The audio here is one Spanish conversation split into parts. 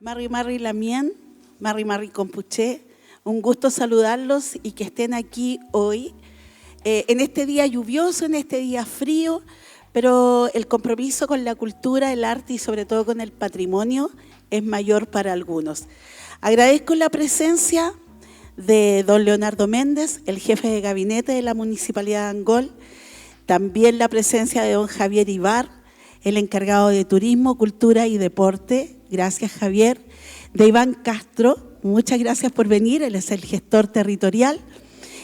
Marri Marri Lamien, Marri Marri Compuché, un gusto saludarlos y que estén aquí hoy, en este día lluvioso, en este día frío, pero el compromiso con la cultura, el arte y sobre todo con el patrimonio es mayor para algunos. Agradezco la presencia de don Leonardo Méndez, el jefe de gabinete de la Municipalidad de Angol, también la presencia de don Javier Ibar, el encargado de Turismo, Cultura y Deporte. Gracias, Javier. De Iván Castro, muchas gracias por venir, él es el gestor territorial.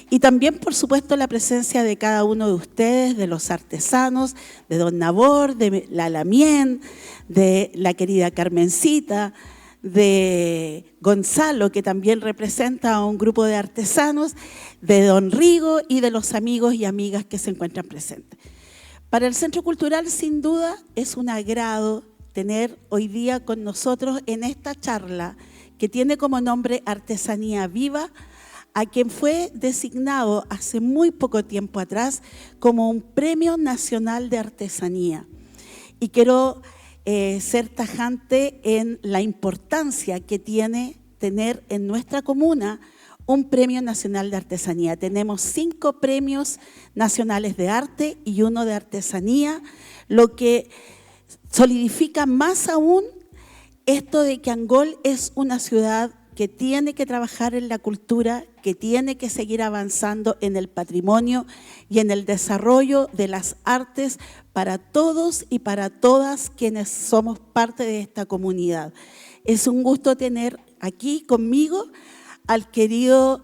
Y también, por supuesto, la presencia de cada uno de ustedes, de los artesanos, de don Nabor, de la Lamien, de la querida Carmencita, de Gonzalo, que también representa a un grupo de artesanos, de don Rigo y de los amigos y amigas que se encuentran presentes. Para el Centro Cultural, sin duda, es un agrado tener hoy día con nosotros en esta charla que tiene como nombre Artesanía Viva, a quien fue designado hace muy poco tiempo atrás como un Premio Nacional de Artesanía. Y quiero ser tajante en la importancia que tiene tener en nuestra comuna un Premio Nacional de Artesanía. Tenemos 5 premios nacionales de arte y 1 de artesanía, lo que solidifica más aún esto de que Angol es una ciudad que tiene que trabajar en la cultura, que tiene que seguir avanzando en el patrimonio y en el desarrollo de las artes para todos y para todas quienes somos parte de esta comunidad. Es un gusto tener aquí conmigo al querido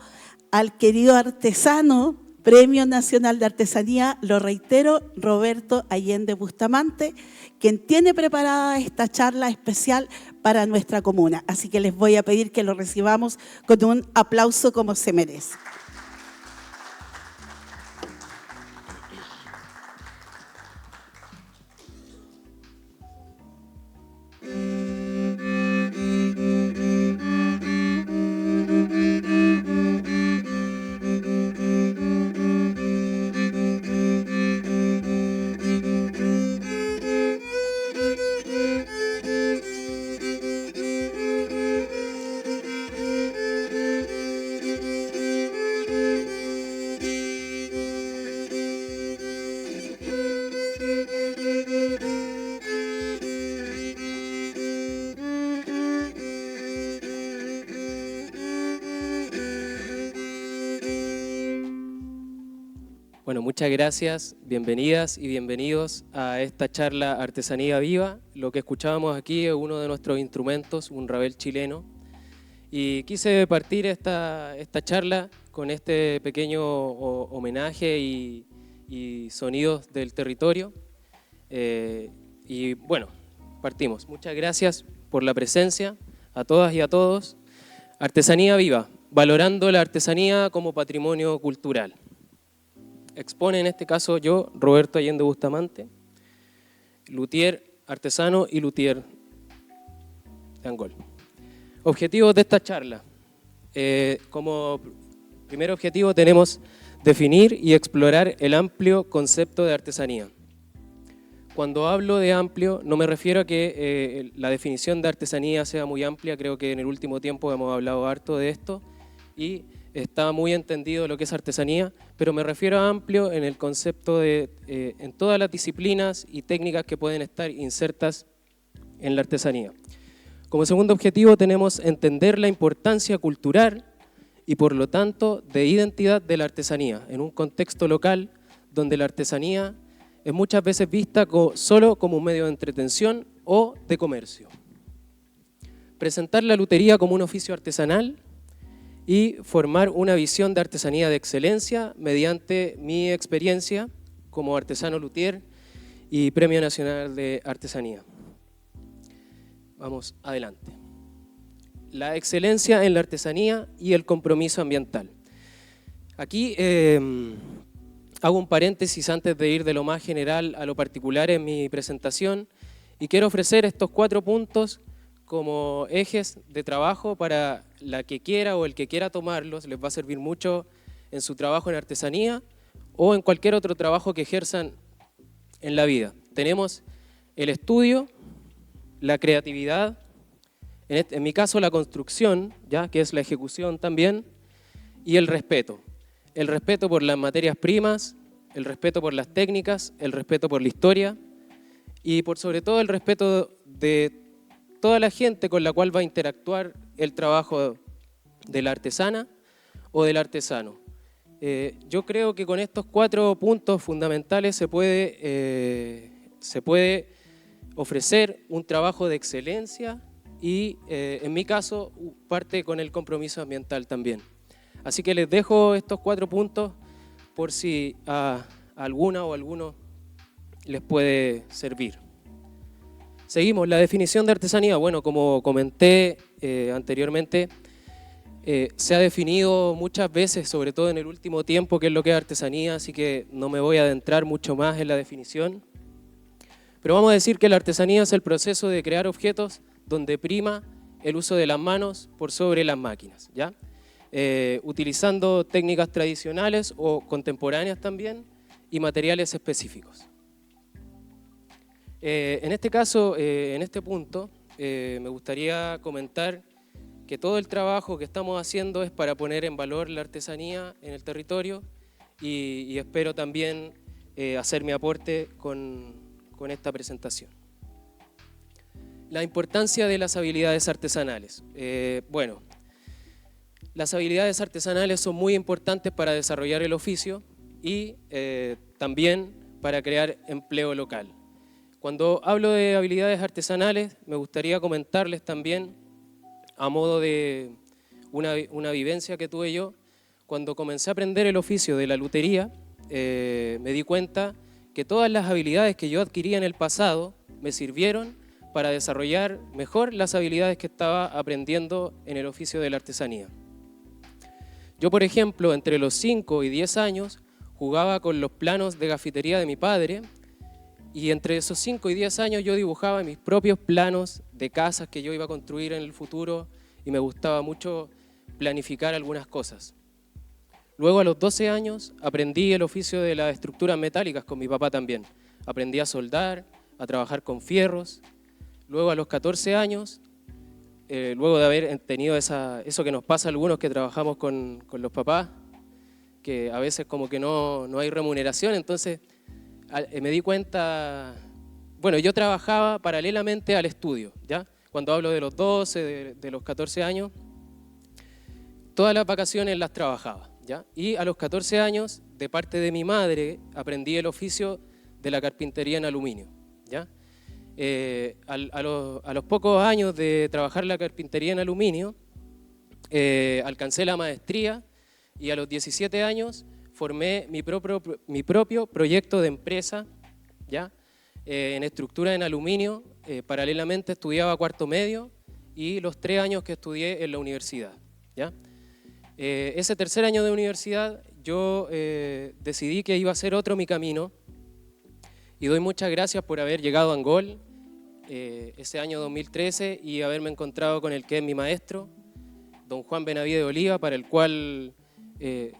artesano, Premio Nacional de Artesanía, lo reitero, Roberto Allende Bustamante, quien tiene preparada esta charla especial para nuestra comuna. Así que les voy a pedir que lo recibamos con un aplauso como se merece. Bueno, muchas gracias, bienvenidas y bienvenidos a esta charla Artesanía Viva. Lo que escuchábamos aquí es uno de nuestros instrumentos, un rabel chileno. Y quise partir esta charla con este pequeño homenaje y sonidos del territorio. Y bueno, partimos. Muchas gracias por la presencia a todas y a todos. Artesanía Viva, valorando la artesanía como patrimonio cultural. Expone en este caso yo, Roberto Allende Bustamante, luthier artesano y luthier de Angol. Objetivos de esta charla. Como primer objetivo tenemos definir y explorar el amplio concepto de artesanía. Cuando hablo de amplio no me refiero a que la definición de artesanía sea muy amplia, creo que en el último tiempo hemos hablado harto de esto y está muy entendido lo que es artesanía, pero me refiero a amplio en el concepto de en todas las disciplinas y técnicas que pueden estar insertas en la artesanía. Como segundo objetivo tenemos entender la importancia cultural y por lo tanto de identidad de la artesanía en un contexto local donde la artesanía es muchas veces vista solo como un medio de entretención o de comercio. Presentar la lutería como un oficio artesanal y formar una visión de artesanía de excelencia mediante mi experiencia como artesano luthier y Premio Nacional de Artesanía. Vamos adelante. La excelencia en la artesanía y el compromiso ambiental. Aquí hago un paréntesis antes de ir de lo más general a lo particular en mi presentación y quiero ofrecer estos 4 puntos como ejes de trabajo para la que quiera o el que quiera tomarlos. Les va a servir mucho en su trabajo en artesanía o en cualquier otro trabajo que ejerzan en la vida. Tenemos el estudio, la creatividad, En mi caso, la construcción, ¿ya? Que es la ejecución también, y el respeto. El respeto por las materias primas, el respeto por las técnicas, el respeto por la historia y por sobre todo el respeto de toda la gente con la cual va a interactuar el trabajo de la artesana o del artesano. Yo creo que con estos 4 puntos fundamentales se puede ofrecer un trabajo de excelencia y, en mi caso, parte con el compromiso ambiental también. Así que les dejo estos 4 puntos por si a alguna o alguno les puede servir. Seguimos, la definición de artesanía. Bueno, como comenté anteriormente, se ha definido muchas veces, sobre todo en el último tiempo, qué es lo que es artesanía, así que no me voy a adentrar mucho más en la definición. Pero vamos a decir que la artesanía es el proceso de crear objetos donde prima el uso de las manos por sobre las máquinas, ¿ya? Utilizando técnicas tradicionales o contemporáneas también y materiales específicos. En este caso, en este punto, me gustaría comentar que todo el trabajo que estamos haciendo es para poner en valor la artesanía en el territorio y espero también hacer mi aporte con esta presentación. La importancia de las habilidades artesanales. Bueno, las habilidades artesanales son muy importantes para desarrollar el oficio y también para crear empleo local. Cuando hablo de habilidades artesanales, me gustaría comentarles también, a modo de una vivencia que tuve yo, cuando comencé a aprender el oficio de la lutería, me di cuenta que todas las habilidades que yo adquiría en el pasado me sirvieron para desarrollar mejor las habilidades que estaba aprendiendo en el oficio de la artesanía. Yo, por ejemplo, entre los 5 y 10 años, jugaba con los planos de gafitería de mi padre y entre esos 5 y 10 años yo dibujaba mis propios planos de casas que yo iba a construir en el futuro y me gustaba mucho planificar algunas cosas. Luego a los 12 años aprendí el oficio de las estructuras metálicas con mi papá también. Aprendí a soldar, a trabajar con fierros. Luego a los 14 años, luego de haber tenido eso que nos pasa a algunos que trabajamos con los papás, que a veces como que no hay remuneración, entonces me di cuenta, bueno, yo trabajaba paralelamente al estudio, ¿ya? Cuando hablo de los 12, de los 14 años, todas las vacaciones las trabajaba, ¿ya? Y a los 14 años, de parte de mi madre, aprendí el oficio de la carpintería en aluminio, ¿ya? A los pocos años de trabajar la carpintería en aluminio, alcancé la maestría y a los 17 años formé mi propio proyecto de empresa, ¿ya? En estructura en aluminio. Paralelamente estudiaba cuarto medio y los 3 años que estudié en la universidad, ¿ya? Ese tercer año de universidad yo decidí que iba a ser otro mi camino y doy muchas gracias por haber llegado a Angol ese año 2013 y haberme encontrado con el que es mi maestro, don Juan Benavides Oliva, para el cual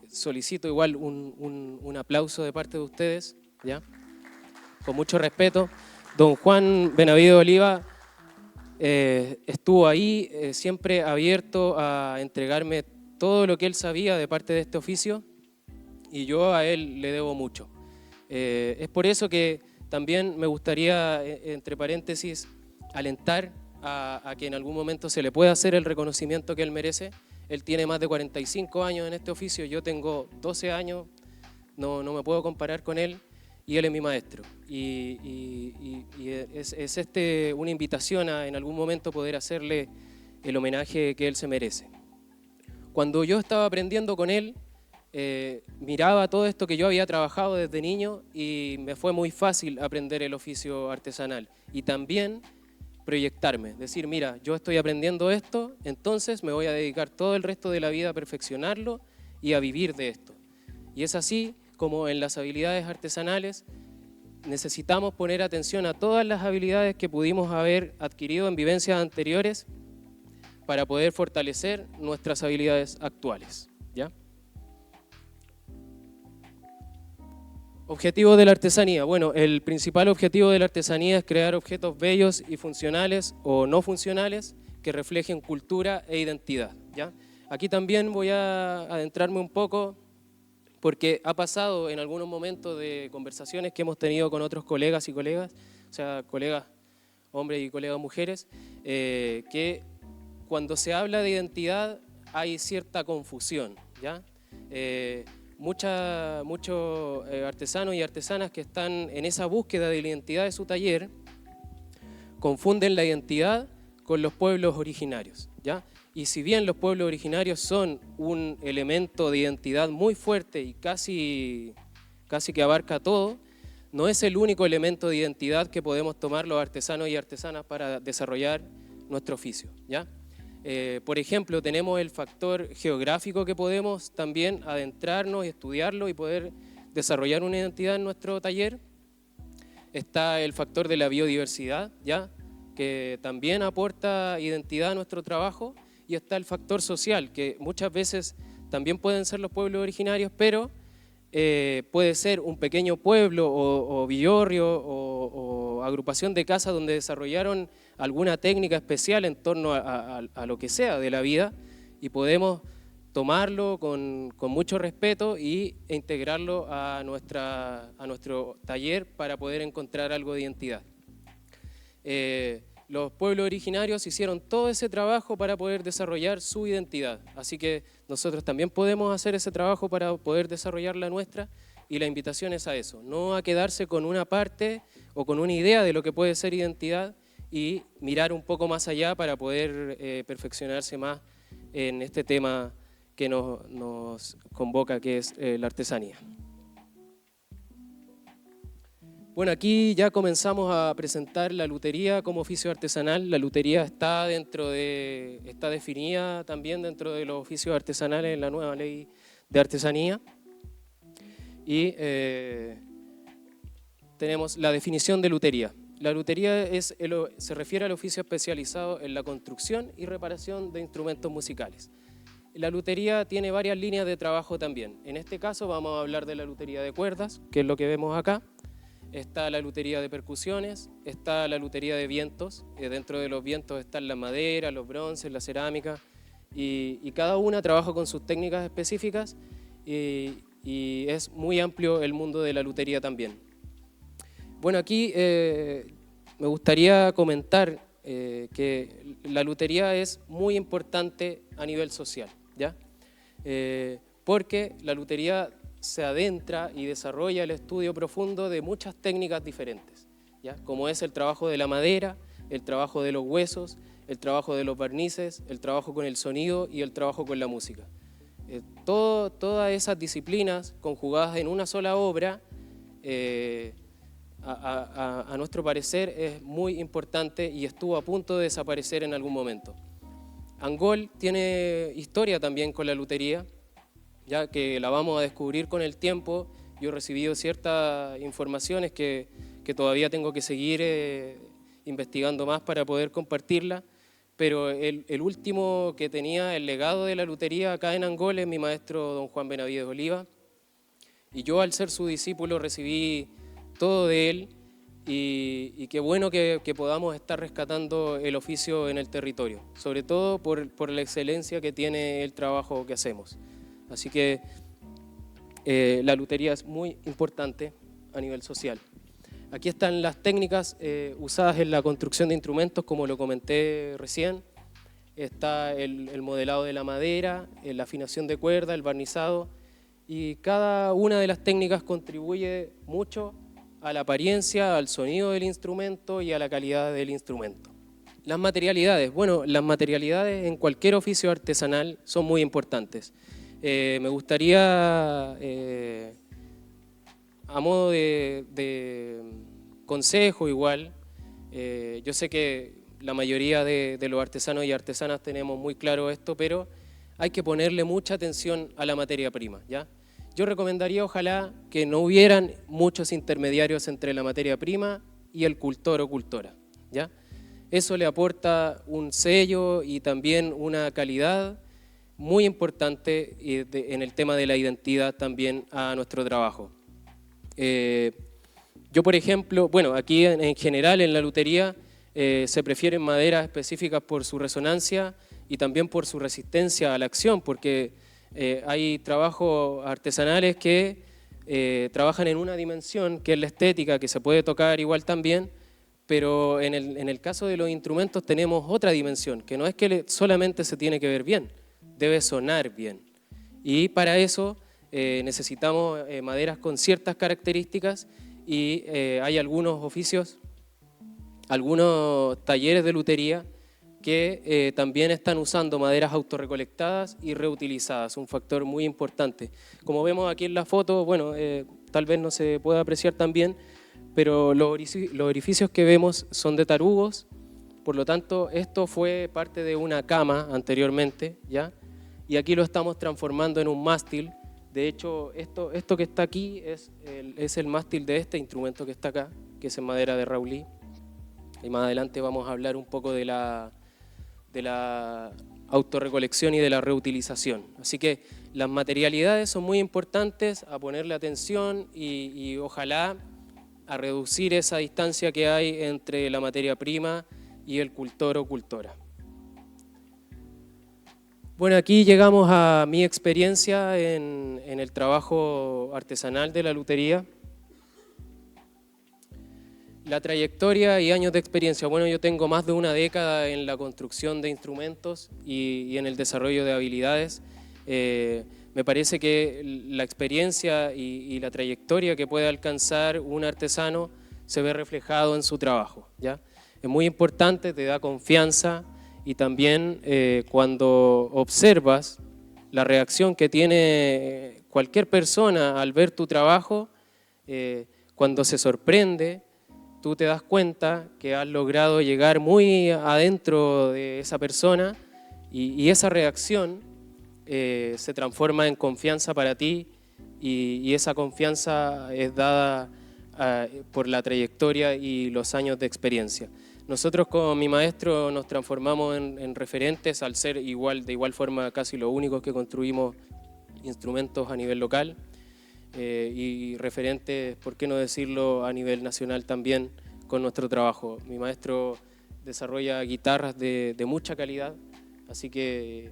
solicito igual un aplauso de parte de ustedes, ¿ya? Con mucho respeto. Don Juan Benavides Oliva estuvo ahí siempre abierto a entregarme todo lo que él sabía de parte de este oficio y yo a él le debo mucho. Es por eso que también me gustaría, entre paréntesis, alentar a que en algún momento se le pueda hacer el reconocimiento que él merece. Él tiene más de 45 años en este oficio, yo tengo 12 años, no me puedo comparar con él y él es mi maestro. Y es una invitación a en algún momento poder hacerle el homenaje que él se merece. Cuando yo estaba aprendiendo con él, miraba todo esto que yo había trabajado desde niño y me fue muy fácil aprender el oficio artesanal y también proyectarme, decir, mira, yo estoy aprendiendo esto, entonces me voy a dedicar todo el resto de la vida a perfeccionarlo y a vivir de esto. Y es así como en las habilidades artesanales necesitamos poner atención a todas las habilidades que pudimos haber adquirido en vivencias anteriores para poder fortalecer nuestras habilidades actuales, ¿ya? Objetivo de la artesanía. Bueno, el principal objetivo de la artesanía es crear objetos bellos y funcionales o no funcionales que reflejen cultura e identidad, ¿ya? Aquí también voy a adentrarme un poco porque ha pasado en algunos momentos de conversaciones que hemos tenido con otros colegas y colegas, o sea, colegas hombres y colegas mujeres, que cuando se habla de identidad hay cierta confusión, ¿ya? Muchos artesanos y artesanas que están en esa búsqueda de la identidad de su taller confunden la identidad con los pueblos originarios, ¿ya? Y si bien los pueblos originarios son un elemento de identidad muy fuerte y casi que abarca todo, no es el único elemento de identidad que podemos tomar los artesanos y artesanas para desarrollar nuestro oficio, ¿ya? Por ejemplo, tenemos el factor geográfico que podemos también adentrarnos y estudiarlo y poder desarrollar una identidad en nuestro taller. Está el factor de la biodiversidad, ¿ya? Que también aporta identidad a nuestro trabajo. Y está el factor social, que muchas veces también pueden ser los pueblos originarios, pero puede ser un pequeño pueblo o villorrio o agrupación de casas donde desarrollaron alguna técnica especial en torno a lo que sea de la vida, y podemos tomarlo con mucho respeto e integrarlo a nuestro taller para poder encontrar algo de identidad. Los pueblos originarios hicieron todo ese trabajo para poder desarrollar su identidad, así que nosotros también podemos hacer ese trabajo para poder desarrollar la nuestra, y la invitación es a eso, no a quedarse con una parte o con una idea de lo que puede ser identidad y mirar un poco más allá para poder perfeccionarse más en este tema que nos convoca, que es la artesanía. Bueno, aquí ya comenzamos a presentar la lutería como oficio artesanal. La lutería está definida también dentro de los oficios artesanales en la nueva ley de artesanía. Y tenemos la definición de lutería. La lutería se refiere al oficio especializado en la construcción y reparación de instrumentos musicales. La lutería tiene varias líneas de trabajo también. En este caso vamos a hablar de la lutería de cuerdas, que es lo que vemos acá. Está la lutería de percusiones, está la lutería de vientos. Dentro de los vientos están la madera, los bronces, la cerámica, y cada una trabaja con sus técnicas específicas, y es muy amplio el mundo de la lutería también. Bueno, aquí me gustaría comentar que la lutería es muy importante a nivel social, ¿ya? Porque la lutería se adentra y desarrolla el estudio profundo de muchas técnicas diferentes, ¿ya? Como es el trabajo de la madera, el trabajo de los huesos, el trabajo de los barnices, el trabajo con el sonido y el trabajo con la música. Todas esas disciplinas conjugadas en una sola obra, a nuestro parecer, es muy importante y estuvo a punto de desaparecer en algún momento. Angol tiene historia también con la lutería, ya que la vamos a descubrir con el tiempo. Yo he recibido ciertas informaciones que todavía tengo que seguir investigando más para poder compartirla, pero el último que tenía el legado de la lutería acá en Angol es mi maestro don Juan Benavides Oliva, y yo, al ser su discípulo, recibí todo de él, y qué bueno que podamos estar rescatando el oficio en el territorio, sobre todo por la excelencia que tiene el trabajo que hacemos. Así que la lutería es muy importante a nivel social. Aquí están las técnicas usadas en la construcción de instrumentos, como lo comenté recién. Está el modelado de la madera, la afinación de cuerda, el barnizado, y cada una de las técnicas contribuye mucho a la apariencia, al sonido del instrumento y a la calidad del instrumento. Las materialidades. Bueno, las materialidades en cualquier oficio artesanal son muy importantes. Me gustaría, a modo de consejo igual, yo sé que la mayoría de los artesanos y artesanas tenemos muy claro esto, pero hay que ponerle mucha atención a la materia prima, ¿ya? Yo recomendaría, ojalá, que no hubieran muchos intermediarios entre la materia prima y el cultor o cultora, ¿ya? Eso le aporta un sello y también una calidad muy importante en el tema de la identidad también a nuestro trabajo. Yo, por ejemplo, bueno, aquí en general en la lutería se prefieren maderas específicas por su resonancia y también por su resistencia a la acción, porque hay trabajos artesanales que trabajan en una dimensión, que es la estética, que se puede tocar igual también, pero en el caso de los instrumentos tenemos otra dimensión, que no es que solamente se tiene que ver bien, debe sonar bien. Y para eso necesitamos maderas con ciertas características y hay algunos oficios, algunos talleres de lutería que también están usando maderas autorrecolectadas y reutilizadas, un factor muy importante. Como vemos aquí en la foto, bueno, tal vez no se pueda apreciar tan bien, pero los orificios que vemos son de tarugos, por lo tanto esto fue parte de una cama anteriormente, ¿ya? Y aquí lo estamos transformando en un mástil. De hecho, esto que está aquí es el mástil de este instrumento que está acá, que es en madera de Raulí. Y más adelante vamos a hablar un poco de la autorrecolección y de la reutilización. Así que las materialidades son muy importantes, a ponerle atención y ojalá a reducir esa distancia que hay entre la materia prima y el cultor o cultora. Bueno, aquí llegamos a mi experiencia en el trabajo artesanal de la lutería. La trayectoria y años de experiencia. Bueno, yo tengo más de una década en la construcción de instrumentos y en el desarrollo de habilidades. Me parece que la experiencia y la trayectoria que puede alcanzar un artesano se ve reflejado en su trabajo, ¿ya? Es muy importante, te da confianza y también cuando observas la reacción que tiene cualquier persona al ver tu trabajo, cuando se sorprende, tú te das cuenta que has logrado llegar muy adentro de esa persona y esa reacción se transforma en confianza para ti y esa confianza es dada por la trayectoria y los años de experiencia. Nosotros con mi maestro nos transformamos en referentes al ser de igual forma casi los únicos que construimos instrumentos a nivel local. Y referentes, por qué no decirlo, a nivel nacional también con nuestro trabajo. Mi maestro desarrolla guitarras de mucha calidad, así que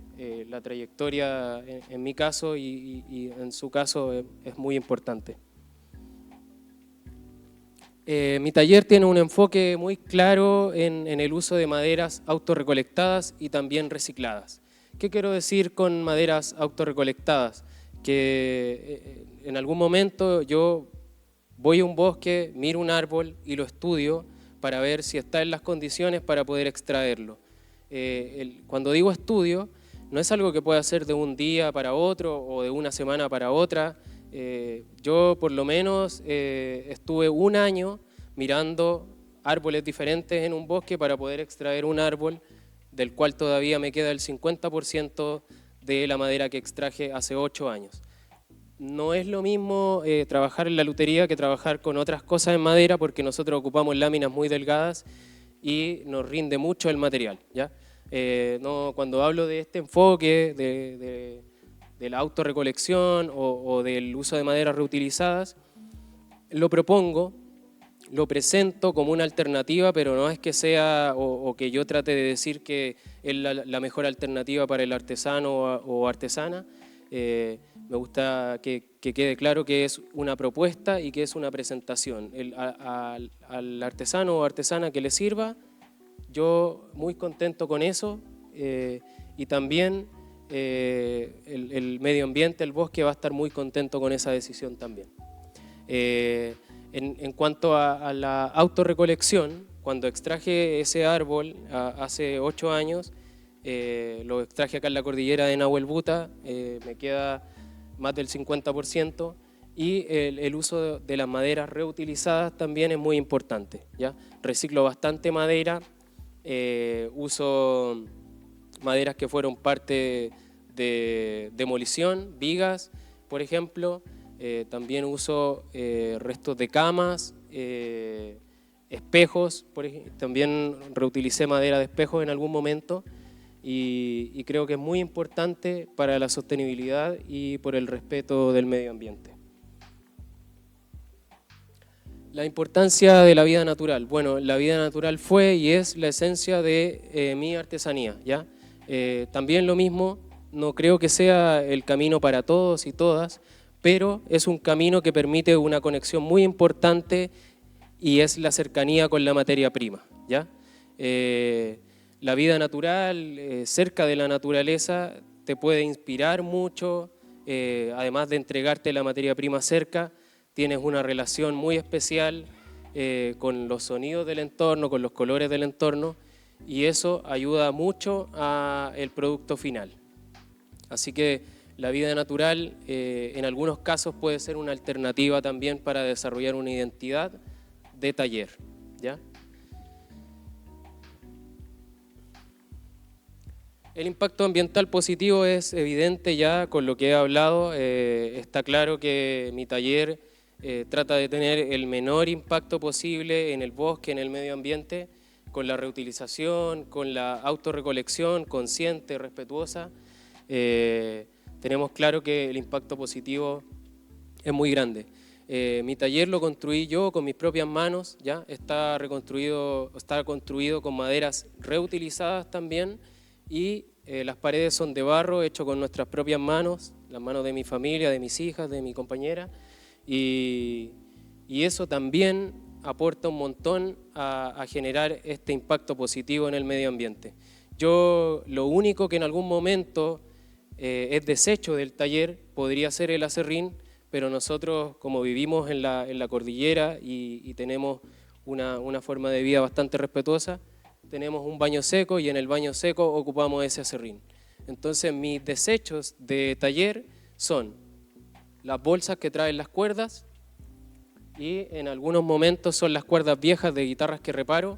la trayectoria en mi caso y en su caso es muy importante. Mi taller tiene un enfoque muy claro en el uso de maderas autorrecolectadas y también recicladas. ¿Qué quiero decir con maderas autorrecolectadas? Que en algún momento yo voy a un bosque, miro un árbol y lo estudio para ver si está en las condiciones para poder extraerlo. Cuando digo estudio, no es algo que pueda hacer de un día para otro o de una semana para otra. Yo por lo menos estuve un año mirando árboles diferentes en un bosque para poder extraer un árbol del cual todavía me queda el 50% de la madera que extraje hace 8 años. No es lo mismo trabajar en la lutería que trabajar con otras cosas en madera porque nosotros ocupamos láminas muy delgadas y nos rinde mucho el material, ¿ya? Cuando hablo de este enfoque de la autorrecolección o del uso de maderas reutilizadas, lo propongo, lo presento como una alternativa, pero no es que sea o que yo trate de decir que es la mejor alternativa para el artesano o artesana. Me gusta que quede claro que es una propuesta y que es una presentación. Al artesano o artesana que le sirva, yo muy contento con eso y también el medio ambiente, el bosque va a estar muy contento con esa decisión también. En cuanto a la autorrecolección, cuando extraje ese árbol hace 8 años, lo extraje acá en la cordillera de Nahuel Buta, me queda más del 50%, y el uso de las maderas reutilizadas también es muy importante, ¿ya? Reciclo bastante madera, uso maderas que fueron parte de demolición, vigas, por ejemplo, también uso restos de camas, espejos, también reutilicé madera de espejos en algún momento y creo que es muy importante para la sostenibilidad y por el respeto del medio ambiente. La importancia de la vida natural. Bueno, la vida natural fue y es la esencia de mi artesanía, ¿ya? También lo mismo, no creo que sea el camino para todos y todas, pero es un camino que permite una conexión muy importante y es la cercanía con la materia prima, ¿ya? La vida natural, cerca de la naturaleza, te puede inspirar mucho, además de entregarte la materia prima cerca, tienes una relación muy especial con los sonidos del entorno, con los colores del entorno, y eso ayuda mucho al producto final. Así que la vida natural en algunos casos puede ser una alternativa también para desarrollar una identidad de taller, ¿ya? El impacto ambiental positivo es evidente ya con lo que he hablado. Está claro que mi taller trata de tener el menor impacto posible en el bosque, en el medio ambiente, con la reutilización, con la autorrecolección consciente, respetuosa. Tenemos claro que el impacto positivo es muy grande. Mi taller lo construí yo con mis propias manos, ¿ya? Está construido con maderas reutilizadas también, y las paredes son de barro hecho con nuestras propias manos, las manos de mi familia, de mis hijas, de mi compañera, y eso también aporta un montón a generar este impacto positivo en el medio ambiente. Yo lo único que en algún momento es desecho del taller podría ser el acerrín, pero nosotros, como vivimos en la cordillera y tenemos una forma de vida bastante respetuosa, tenemos un baño seco y en el baño seco ocupamos ese acerrín. Entonces mis desechos de taller son las bolsas que traen las cuerdas, y en algunos momentos son las cuerdas viejas de guitarras que reparo,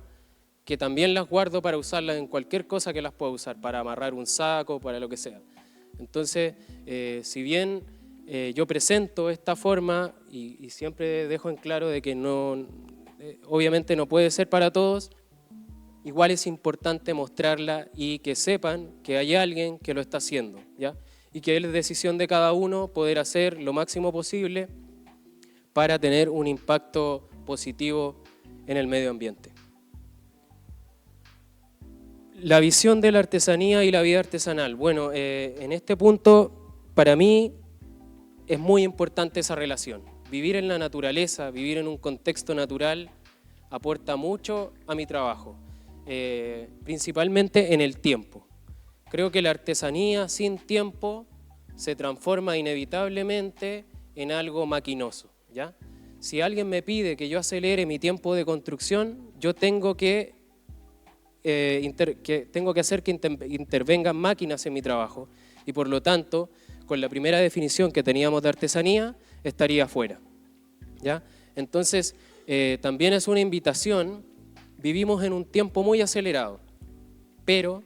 que también las guardo para usarlas en cualquier cosa que las pueda usar, para amarrar un saco, para lo que sea. Entonces, si bien yo presento esta forma y siempre dejo en claro de que no, obviamente no puede ser para todos, igual es importante mostrarla y que sepan que hay alguien que lo está haciendo, ¿ya? Y que es decisión de cada uno poder hacer lo máximo posible para tener un impacto positivo en el medio ambiente. La visión de la artesanía y la vida artesanal. Bueno, en este punto, para mí, es muy importante esa relación. Vivir en la naturaleza, vivir en un contexto natural, aporta mucho a mi trabajo, principalmente en el tiempo. Creo que la artesanía sin tiempo se transforma inevitablemente en algo maquinoso, ¿ya? Si alguien me pide que yo acelere mi tiempo de construcción, yo tengo que hacer que intervengan máquinas en mi trabajo, y por lo tanto, con la primera definición que teníamos de artesanía, estaría fuera, ¿ya? Entonces, también es una invitación. Vivimos en un tiempo muy acelerado, pero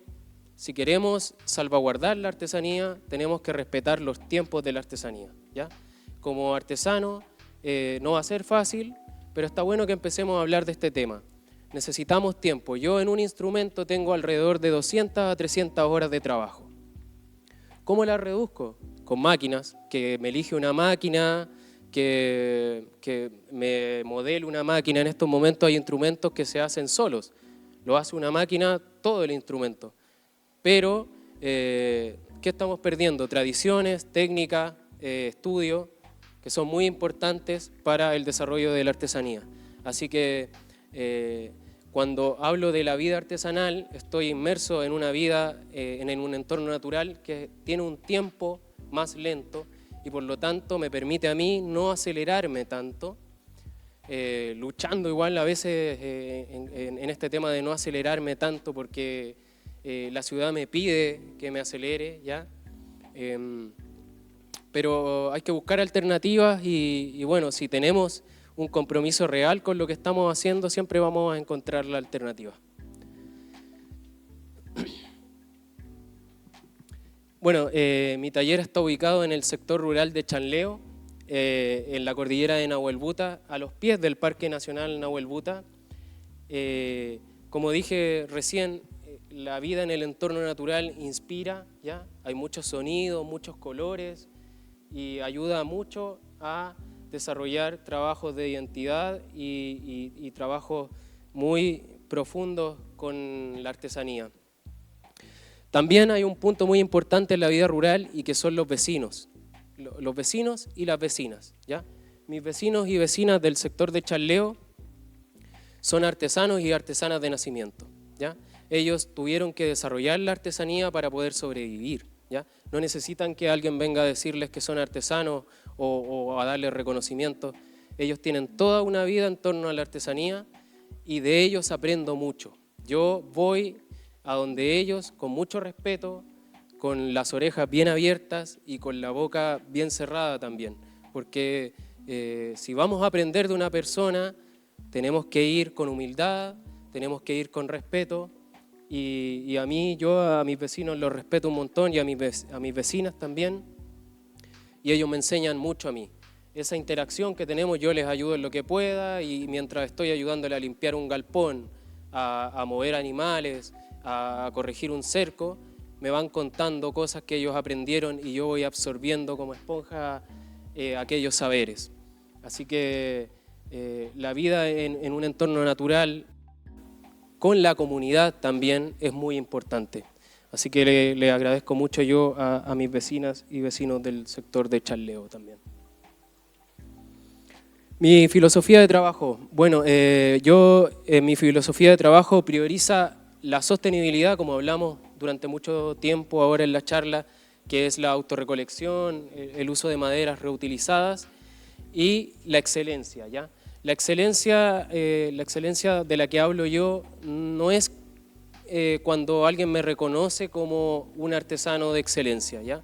si queremos salvaguardar la artesanía, tenemos que respetar los tiempos de la artesanía, ¿ya? Como artesano, no va a ser fácil, pero está bueno que empecemos a hablar de este tema. Necesitamos tiempo. Yo en un instrumento tengo alrededor de 200 a 300 horas de trabajo. ¿Cómo las reduzco? Con máquinas, que me elige una máquina, que me modele una máquina. En estos momentos hay instrumentos que se hacen solos. Lo hace una máquina todo el instrumento. Pero, ¿qué estamos perdiendo? Tradiciones, técnicas, estudio, que son muy importantes para el desarrollo de la artesanía. Así que cuando hablo de la vida artesanal, estoy inmerso en una vida, en un entorno natural que tiene un tiempo más lento y por lo tanto me permite a mí no acelerarme tanto, luchando igual a veces en este tema de no acelerarme tanto porque la ciudad me pide que me acelere, ¿ya? Pero hay que buscar alternativas y bueno, si tenemos un compromiso real con lo que estamos haciendo, siempre vamos a encontrar la alternativa. Bueno, mi taller está ubicado en el sector rural de Chanleo, en la cordillera de Nahuelbuta, a los pies del Parque Nacional Nahuelbuta. Como dije recién, la vida en el entorno natural inspira, ¿ya? Hay muchos sonidos, muchos colores y ayuda mucho a desarrollar trabajos de identidad y trabajos muy profundos con la artesanía. También hay un punto muy importante en la vida rural y que son los vecinos y las vecinas, ¿ya? Mis vecinos y vecinas del sector de Charleo son artesanos y artesanas de nacimiento, ¿ya? Ellos tuvieron que desarrollar la artesanía para poder sobrevivir, ¿ya? No necesitan que alguien venga a decirles que son artesanos o a darles reconocimiento. Ellos tienen toda una vida en torno a la artesanía y de ellos aprendo mucho. Yo voy a donde ellos, con mucho respeto, con las orejas bien abiertas y con la boca bien cerrada también, porque si vamos a aprender de una persona, tenemos que ir con humildad, tenemos que ir con respeto, y yo a mis vecinos los respeto un montón y a mis vecinas también, y ellos me enseñan mucho a mí. Esa interacción que tenemos, yo les ayudo en lo que pueda, y mientras estoy ayudándole a limpiar un galpón, a mover animales, a corregir un cerco, me van contando cosas que ellos aprendieron y yo voy absorbiendo como esponja aquellos saberes. Así que la vida en un entorno natural, con la comunidad también, es muy importante. Así que le agradezco mucho yo a mis vecinas y vecinos del sector de Charleo también. Mi filosofía de trabajo. Bueno, mi filosofía de trabajo prioriza la sostenibilidad, como hablamos durante mucho tiempo ahora en la charla, que es la autorrecolección, el uso de maderas reutilizadas y la excelencia, ¿ya? La excelencia de la que hablo yo no es cuando alguien me reconoce como un artesano de excelencia, ¿ya?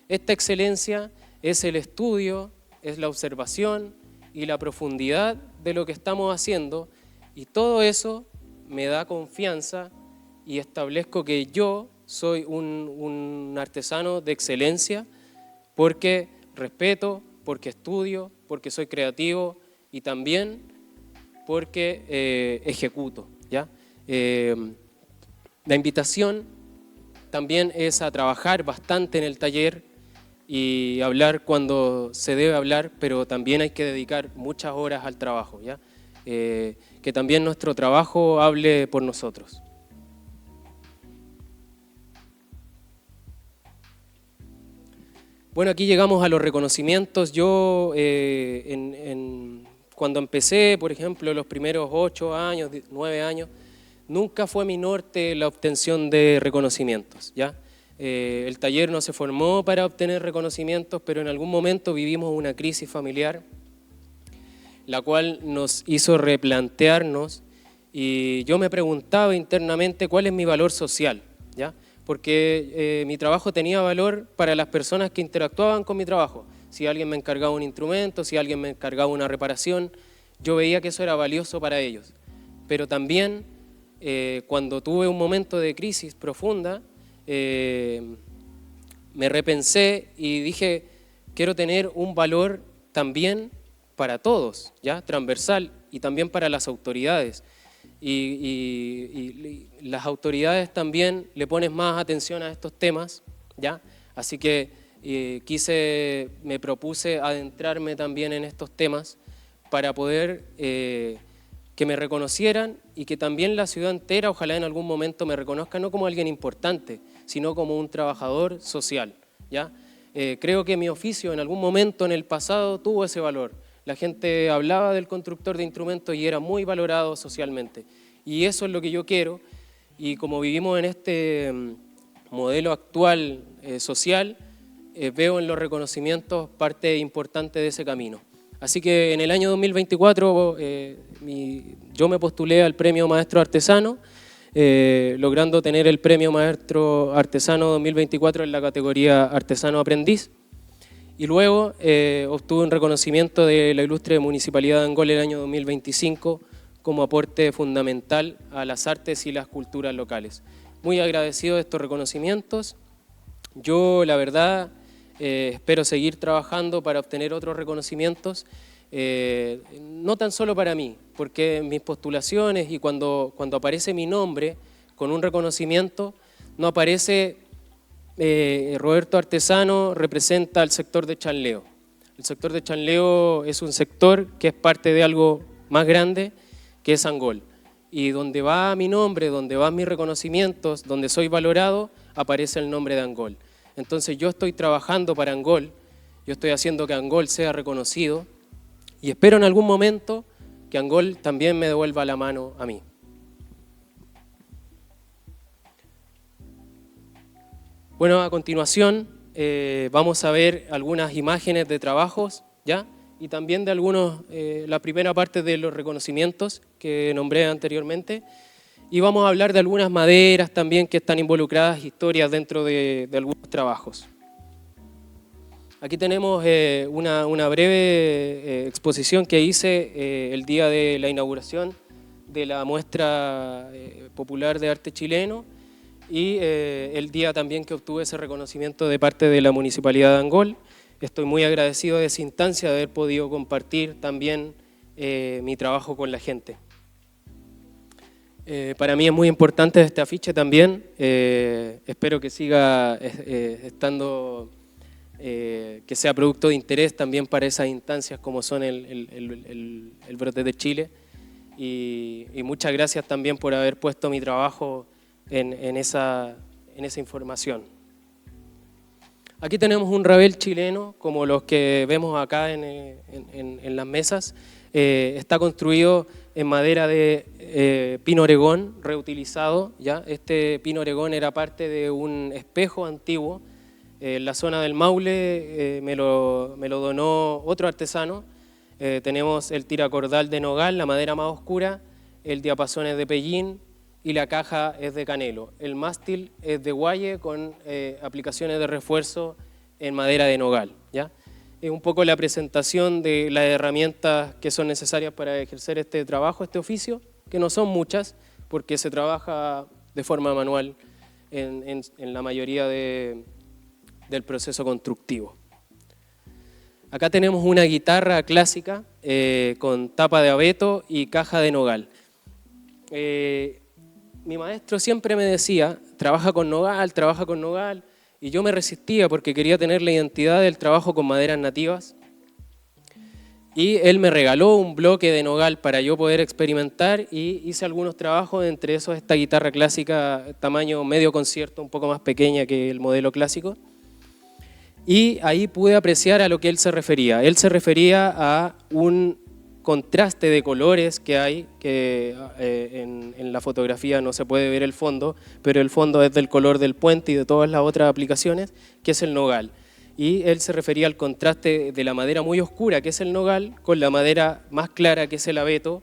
Esta excelencia es el estudio, es la observación y la profundidad de lo que estamos haciendo, y todo eso me da confianza y establezco que yo soy un artesano de excelencia porque respeto, porque estudio, porque soy creativo y también porque ejecuto, ¿ya? La invitación también es a trabajar bastante en el taller y hablar cuando se debe hablar, pero también hay que dedicar muchas horas al trabajo, ¿ya? Que también nuestro trabajo hable por nosotros. Bueno, aquí llegamos a los reconocimientos. Yo, cuando empecé, por ejemplo, los primeros 8 años, 9 años, nunca fue mi norte la obtención de reconocimientos, ¿ya? El taller no se formó para obtener reconocimientos, pero en algún momento vivimos una crisis familiar, la cual nos hizo replantearnos, y yo me preguntaba internamente cuál es mi valor social, ¿ya? Porque mi trabajo tenía valor para las personas que interactuaban con mi trabajo. Si alguien me encargaba un instrumento, si alguien me encargaba una reparación, yo veía que eso era valioso para ellos. Pero también cuando tuve un momento de crisis profunda, me repensé y dije, quiero tener un valor también para todos, ¿ya? Transversal, y también para las autoridades. Y las autoridades también le ponen más atención a estos temas, ¿ya? Así que me propuse adentrarme también en estos temas para poder que me reconocieran y que también la ciudad entera, ojalá en algún momento me reconozca no como alguien importante, sino como un trabajador social, ¿ya? Creo que mi oficio en algún momento en el pasado tuvo ese valor. La gente hablaba del constructor de instrumentos y era muy valorado socialmente. Y eso es lo que yo quiero, y como vivimos en este modelo actual social, veo en los reconocimientos parte importante de ese camino. Así que en el año 2024 yo me postulé al Premio Maestro Artesano, logrando tener el Premio Maestro Artesano 2024 en la categoría Artesano Aprendiz. Y luego obtuve un reconocimiento de la ilustre Municipalidad de Angol el año 2025 como aporte fundamental a las artes y las culturas locales. Muy agradecido de estos reconocimientos. Yo, la verdad, espero seguir trabajando para obtener otros reconocimientos, no tan solo para mí, porque en mis postulaciones y cuando aparece mi nombre con un reconocimiento, no aparece Roberto Artesano representa al sector de Charleo. El sector de Chanleo es un sector que es parte de algo más grande, que es Angol. Y donde va mi nombre, donde van mis reconocimientos, donde soy valorado, aparece el nombre de Angol. Entonces yo estoy trabajando para Angol, yo estoy haciendo que Angol sea reconocido y espero en algún momento que Angol también me devuelva la mano a mí. Bueno, a continuación vamos a ver algunas imágenes de trabajos, ¿ya? Y también de algunos, la primera parte de los reconocimientos que nombré anteriormente. Y vamos a hablar de algunas maderas también que están involucradas, historias dentro de algunos trabajos. Aquí tenemos una breve exposición que hice el día de la inauguración de la muestra popular de arte chileno y el día también que obtuve ese reconocimiento de parte de la Municipalidad de Angol. Estoy muy agradecido de esa instancia, de haber podido compartir también mi trabajo con la gente. Para mí es muy importante este afiche también, espero que siga estando, que sea producto de interés también para esas instancias como son el Brote de Chile y muchas gracias también por haber puesto mi trabajo en esa información. Aquí tenemos un rabel chileno, como los que vemos acá en las mesas. Está construido en madera de pino oregón reutilizado, ¿ya? Este pino oregón era parte de un espejo antiguo. En la zona del Maule me lo donó otro artesano. Tenemos el tiracordal de nogal, la madera más oscura, el diapasón es de pellín y la caja es de canelo. El mástil es de guaye con aplicaciones de refuerzo en madera de nogal, ¿ya? Es un poco la presentación de las herramientas que son necesarias para ejercer este trabajo, este oficio, que no son muchas, porque se trabaja de forma manual en la mayoría del proceso constructivo. Acá tenemos una guitarra clásica con tapa de abeto y caja de nogal. Mi maestro siempre me decía, trabaja con nogal, y yo me resistía porque quería tener la identidad del trabajo con maderas nativas. Y él me regaló un bloque de nogal para yo poder experimentar y hice algunos trabajos, entre esos esta guitarra clásica, tamaño medio concierto, un poco más pequeña que el modelo clásico. Y ahí pude apreciar a lo que él se refería. Él se refería a un contraste de colores que hay, que en la fotografía no se puede ver el fondo, pero el fondo es del color del puente y de todas las otras aplicaciones, que es el nogal. Y él se refería al contraste de la madera muy oscura, que es el nogal, con la madera más clara, que es el abeto,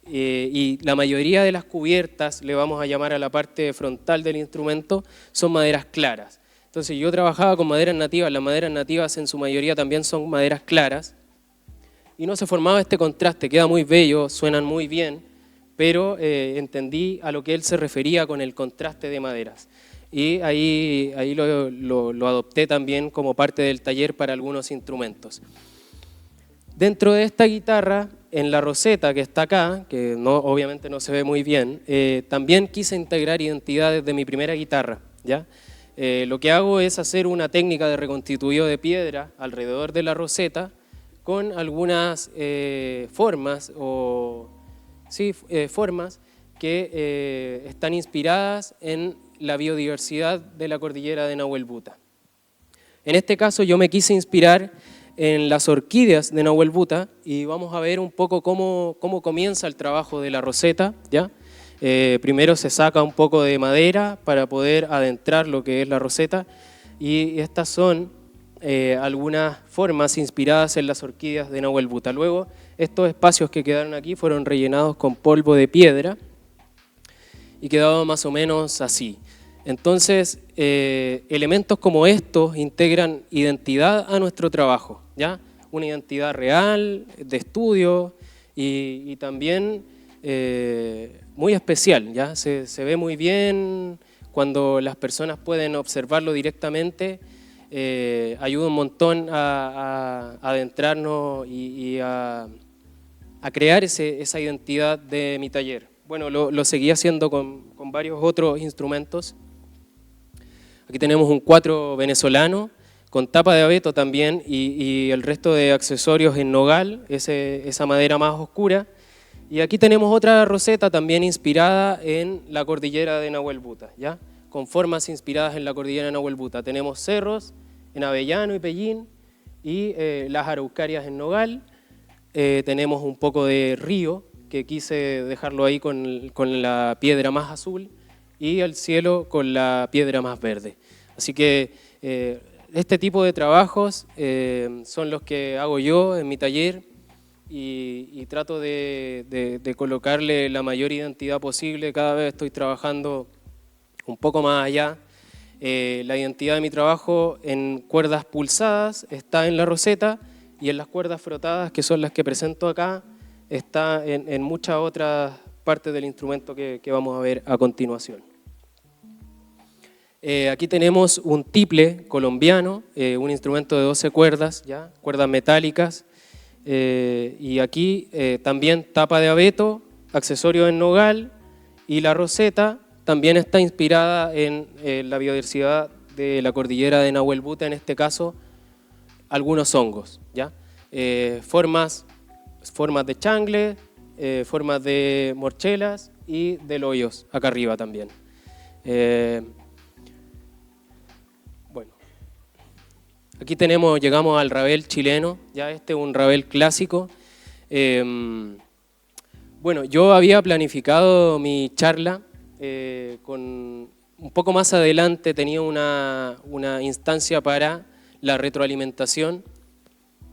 y la mayoría de las cubiertas, le vamos a llamar a la parte frontal del instrumento, son maderas claras. Entonces yo trabajaba con maderas nativas, las maderas nativas en su mayoría también son maderas claras, y no se formaba este contraste, queda muy bello, suenan muy bien, pero entendí a lo que él se refería con el contraste de maderas. Y ahí lo adopté también como parte del taller para algunos instrumentos. Dentro de esta guitarra, en la roseta que está acá, que obviamente no se ve muy bien, también quise integrar identidades de mi primera guitarra, ¿ya? Lo que hago es hacer una técnica de reconstituido de piedra alrededor de la roseta, con algunas formas que están inspiradas en la biodiversidad de la cordillera de Nahuel Buta. En este caso yo me quise inspirar en las orquídeas de Nahuel Buta y vamos a ver un poco cómo comienza el trabajo de la roseta, ¿ya? Primero se saca un poco de madera para poder adentrar lo que es la roseta y estas son algunas formas inspiradas en las orquídeas de Nahuel Buta. Luego, estos espacios que quedaron aquí fueron rellenados con polvo de piedra y quedaban más o menos así. Entonces, elementos como estos integran identidad a nuestro trabajo, ¿ya? Una identidad real, de estudio y también muy especial, ¿ya? Se ve muy bien cuando las personas pueden observarlo directamente. Ayuda un montón a adentrarnos y a crear esa identidad de mi taller. Bueno, lo seguí haciendo con varios otros instrumentos. Aquí tenemos un cuatro venezolano con tapa de abeto también y el resto de accesorios en nogal, esa madera más oscura. Y aquí tenemos otra roseta también inspirada en la cordillera de Nahuel Buta, ¿ya? Con formas inspiradas en la cordillera de Nahuel Buta. Tenemos cerros en Avellano y Pellín y las araucarias en nogal. Tenemos un poco de río, que quise dejarlo ahí con la piedra más azul, y el cielo con la piedra más verde. Así que este tipo de trabajos son los que hago yo en mi taller y trato de colocarle la mayor identidad posible. Cada vez estoy trabajando un poco más allá. La identidad de mi trabajo en cuerdas pulsadas está en la roseta y en las cuerdas frotadas, que son las que presento acá, está en muchas otras partes del instrumento que vamos a ver a continuación. Aquí tenemos un tiple colombiano, un instrumento de 12 cuerdas, ¿ya? Cuerdas metálicas, y aquí también tapa de abeto, accesorio en nogal, y la roseta también está inspirada en la biodiversidad de la cordillera de Nahuel Buta, en este caso algunos hongos, ¿ya? Formas de changle, formas de morchelas y de loyos acá arriba también. Bueno, aquí llegamos al rabel chileno, ya este es un rabel clásico. Bueno, yo había planificado mi charla con un poco más adelante, tenía una instancia para la retroalimentación,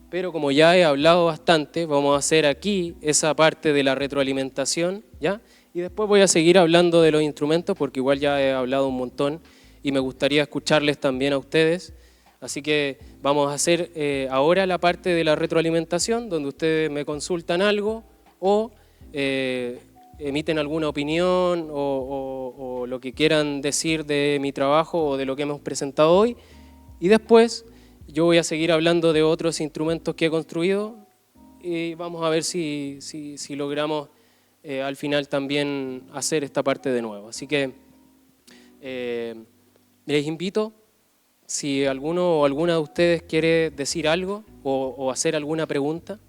pero como ya he hablado bastante, vamos a hacer aquí esa parte de la retroalimentación, ¿ya? Y después voy a seguir hablando de los instrumentos porque igual ya he hablado un montón y me gustaría escucharles también a ustedes. Así que vamos a hacer ahora la parte de la retroalimentación, donde ustedes me consultan algo o emiten alguna opinión o lo que quieran decir de mi trabajo o de lo que hemos presentado hoy. Y después yo voy a seguir hablando de otros instrumentos que he construido y vamos a ver si logramos al final también hacer esta parte de nuevo. Así que les invito, si alguno o alguna de ustedes quiere decir algo o hacer alguna pregunta.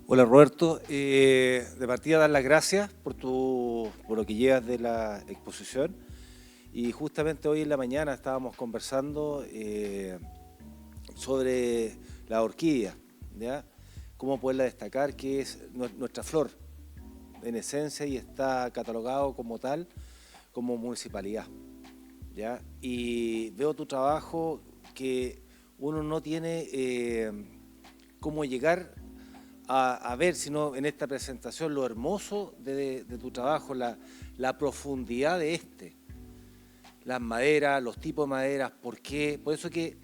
Hola Roberto, de partida dar las gracias por lo que llevas de la exposición. Y justamente hoy en la mañana estábamos conversando sobre la orquídea, ¿ya? Cómo poderla destacar, que es nuestra flor en esencia y está catalogado como tal, como municipalidad, ¿ya? Y veo tu trabajo que uno no tiene cómo llegar a ver, sino en esta presentación, lo hermoso de tu trabajo, la profundidad de las maderas, los tipos de maderas, por qué. Por eso que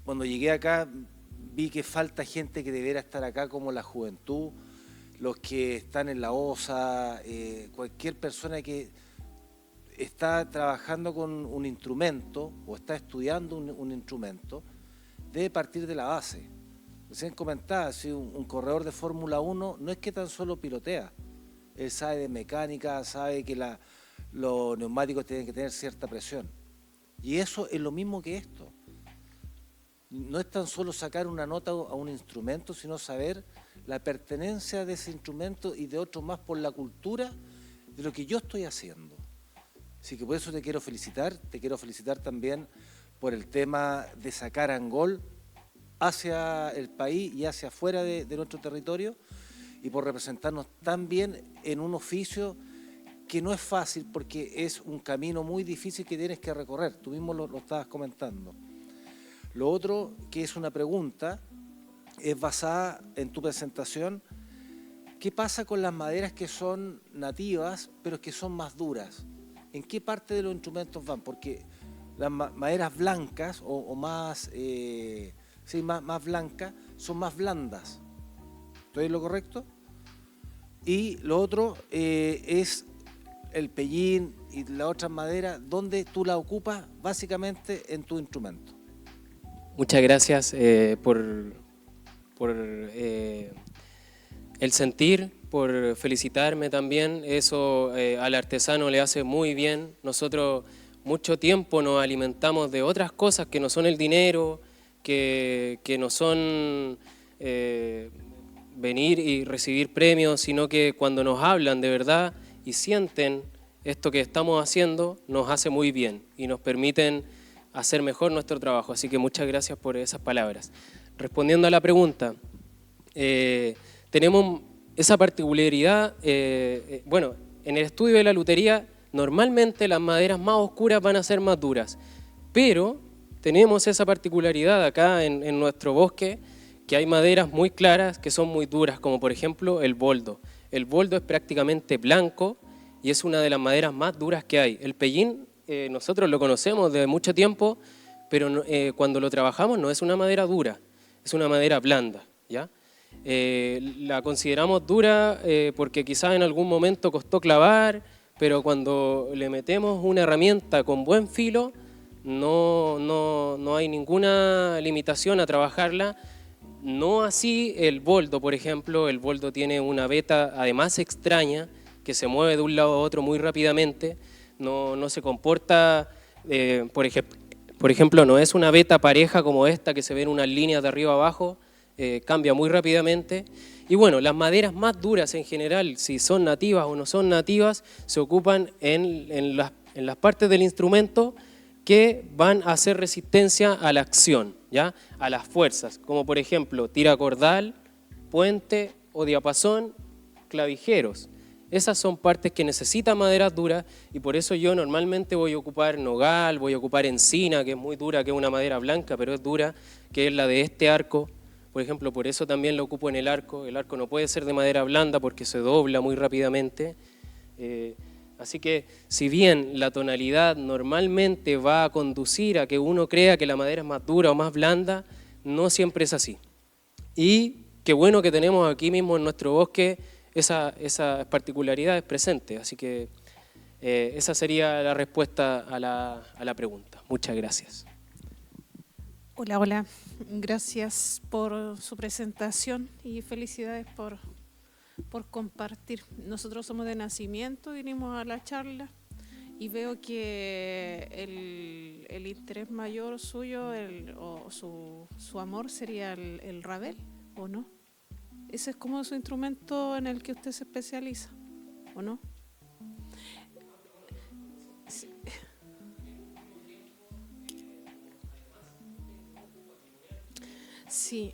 cuando llegué acá vi que falta gente que debiera estar acá, como la juventud, los que están en la OSA, cualquier persona que está trabajando con un instrumento o está estudiando un instrumento, debe partir de la base. Recién comentaba, si un corredor de Fórmula 1 no es que tan solo pilotea, él sabe de mecánica, sabe que los neumáticos tienen que tener cierta presión. Y eso es lo mismo que esto. No es tan solo sacar una nota a un instrumento, sino saber la pertenencia de ese instrumento y de otros más por la cultura de lo que yo estoy haciendo. Así que por eso te quiero felicitar también por el tema de sacar Angol hacia el país y hacia afuera de nuestro territorio y por representarnos tan bien en un oficio que no es fácil porque es un camino muy difícil que tienes que recorrer, tú mismo lo estabas comentando. Lo otro, que es una pregunta, es basada en tu presentación, ¿qué pasa con las maderas que son nativas pero que son más duras? ¿En qué parte de los instrumentos van? Porque las maderas blancas o más, más blancas son más blandas, ¿estoy en lo correcto? Y lo otro es el pellín y la otra madera, ¿dónde tú la ocupas básicamente en tu instrumento? Muchas gracias por el sentir, por felicitarme también. Eso al artesano le hace muy bien. Nosotros mucho tiempo nos alimentamos de otras cosas que no son el dinero, que no son venir y recibir premios, sino que cuando nos hablan de verdad y sienten esto que estamos haciendo, nos hace muy bien y nos permiten hacer mejor nuestro trabajo. Así que muchas gracias por esas palabras. Respondiendo a la pregunta, tenemos esa particularidad, bueno, en el estudio de la lutería, normalmente las maderas más oscuras van a ser más duras, pero tenemos esa particularidad acá en nuestro bosque, que hay maderas muy claras que son muy duras, como por ejemplo el boldo. El boldo es prácticamente blanco y es una de las maderas más duras que hay. El pellín, nosotros lo conocemos de mucho tiempo, pero cuando lo trabajamos no es una madera dura, es una madera blanda, ¿ya? La consideramos dura porque quizás en algún momento costó clavar, pero cuando le metemos una herramienta con buen filo, no hay ninguna limitación a trabajarla. No así el boldo, por ejemplo. El boldo tiene una veta además extraña que se mueve de un lado a otro muy rápidamente, no se comporta, por ejemplo, no es una veta pareja como esta que se ve en unas líneas de arriba a abajo, cambia muy rápidamente. Y bueno, las maderas más duras en general, si son nativas o no son nativas, se ocupan en las partes del instrumento que van a hacer resistencia a la acción, ¿ya? A las fuerzas, como por ejemplo tiracordal, puente o diapasón, clavijeros. Esas son partes que necesitan maderas duras y por eso yo normalmente voy a ocupar nogal, voy a ocupar encina, que es muy dura, que es una madera blanca, pero es dura, que es la de este arco. Por ejemplo, por eso también lo ocupo en el arco. El arco no puede ser de madera blanda porque se dobla muy rápidamente. Así que si bien la tonalidad normalmente va a conducir a que uno crea que la madera es más dura o más blanda, no siempre es así. Y qué bueno que tenemos aquí mismo en nuestro bosque esas particularidades presentes. Así que esa sería la respuesta a la pregunta. Muchas gracias. Hola, hola. Gracias por su presentación y felicidades por compartir. Nosotros somos de nacimiento, vinimos a la charla y veo que el interés mayor suyo o su amor sería el rabel, ¿o no? Ese es como su instrumento en el que usted se especializa, ¿o no? Sí.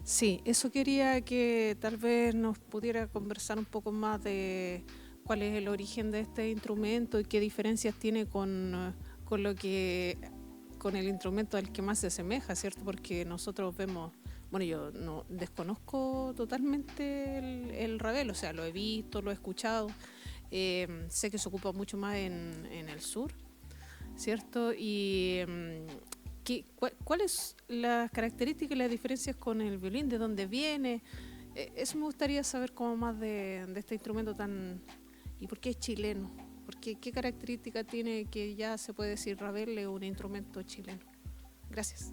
Sí, eso quería que tal vez nos pudiera conversar un poco más de cuál es el origen de este instrumento y qué diferencias tiene con el instrumento al que más se asemeja, ¿cierto? Porque nosotros vemos, bueno, yo no desconozco totalmente el rabel, o sea, lo he visto, lo he escuchado, sé que se ocupa mucho más en el sur, ¿cierto? Y ¿cuáles las características y las diferencias con el violín? ¿De dónde viene? Eso me gustaría saber como más de este instrumento tan... ¿Y por qué es chileno? ¿Qué característica tiene que ya se puede decir rabel es un instrumento chileno? Gracias.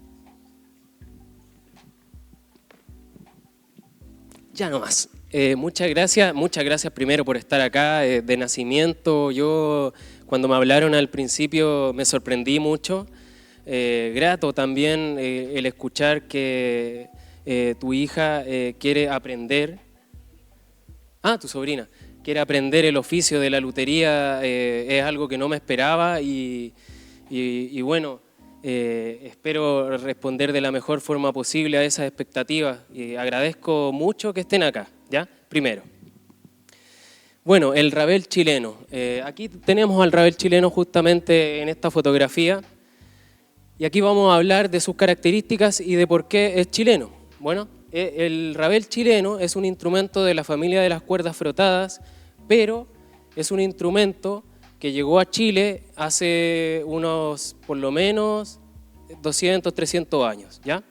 Ya no más. Muchas gracias primero por estar acá de nacimiento. Yo cuando me hablaron al principio me sorprendí mucho. Grato también el escuchar que tu hija quiere aprender, tu sobrina, quiere aprender el oficio de la lutería, es algo que no me esperaba y bueno, espero responder de la mejor forma posible a esas expectativas y agradezco mucho que estén acá, ¿ya? Primero. Bueno, el rabel chileno. Aquí tenemos al rabel chileno justamente en esta fotografía. Y aquí vamos a hablar de sus características y de por qué es chileno. Bueno, el rabel chileno es un instrumento de la familia de las cuerdas frotadas, pero es un instrumento que llegó a Chile hace unos, por lo menos, 200, 300 años, ¿ya?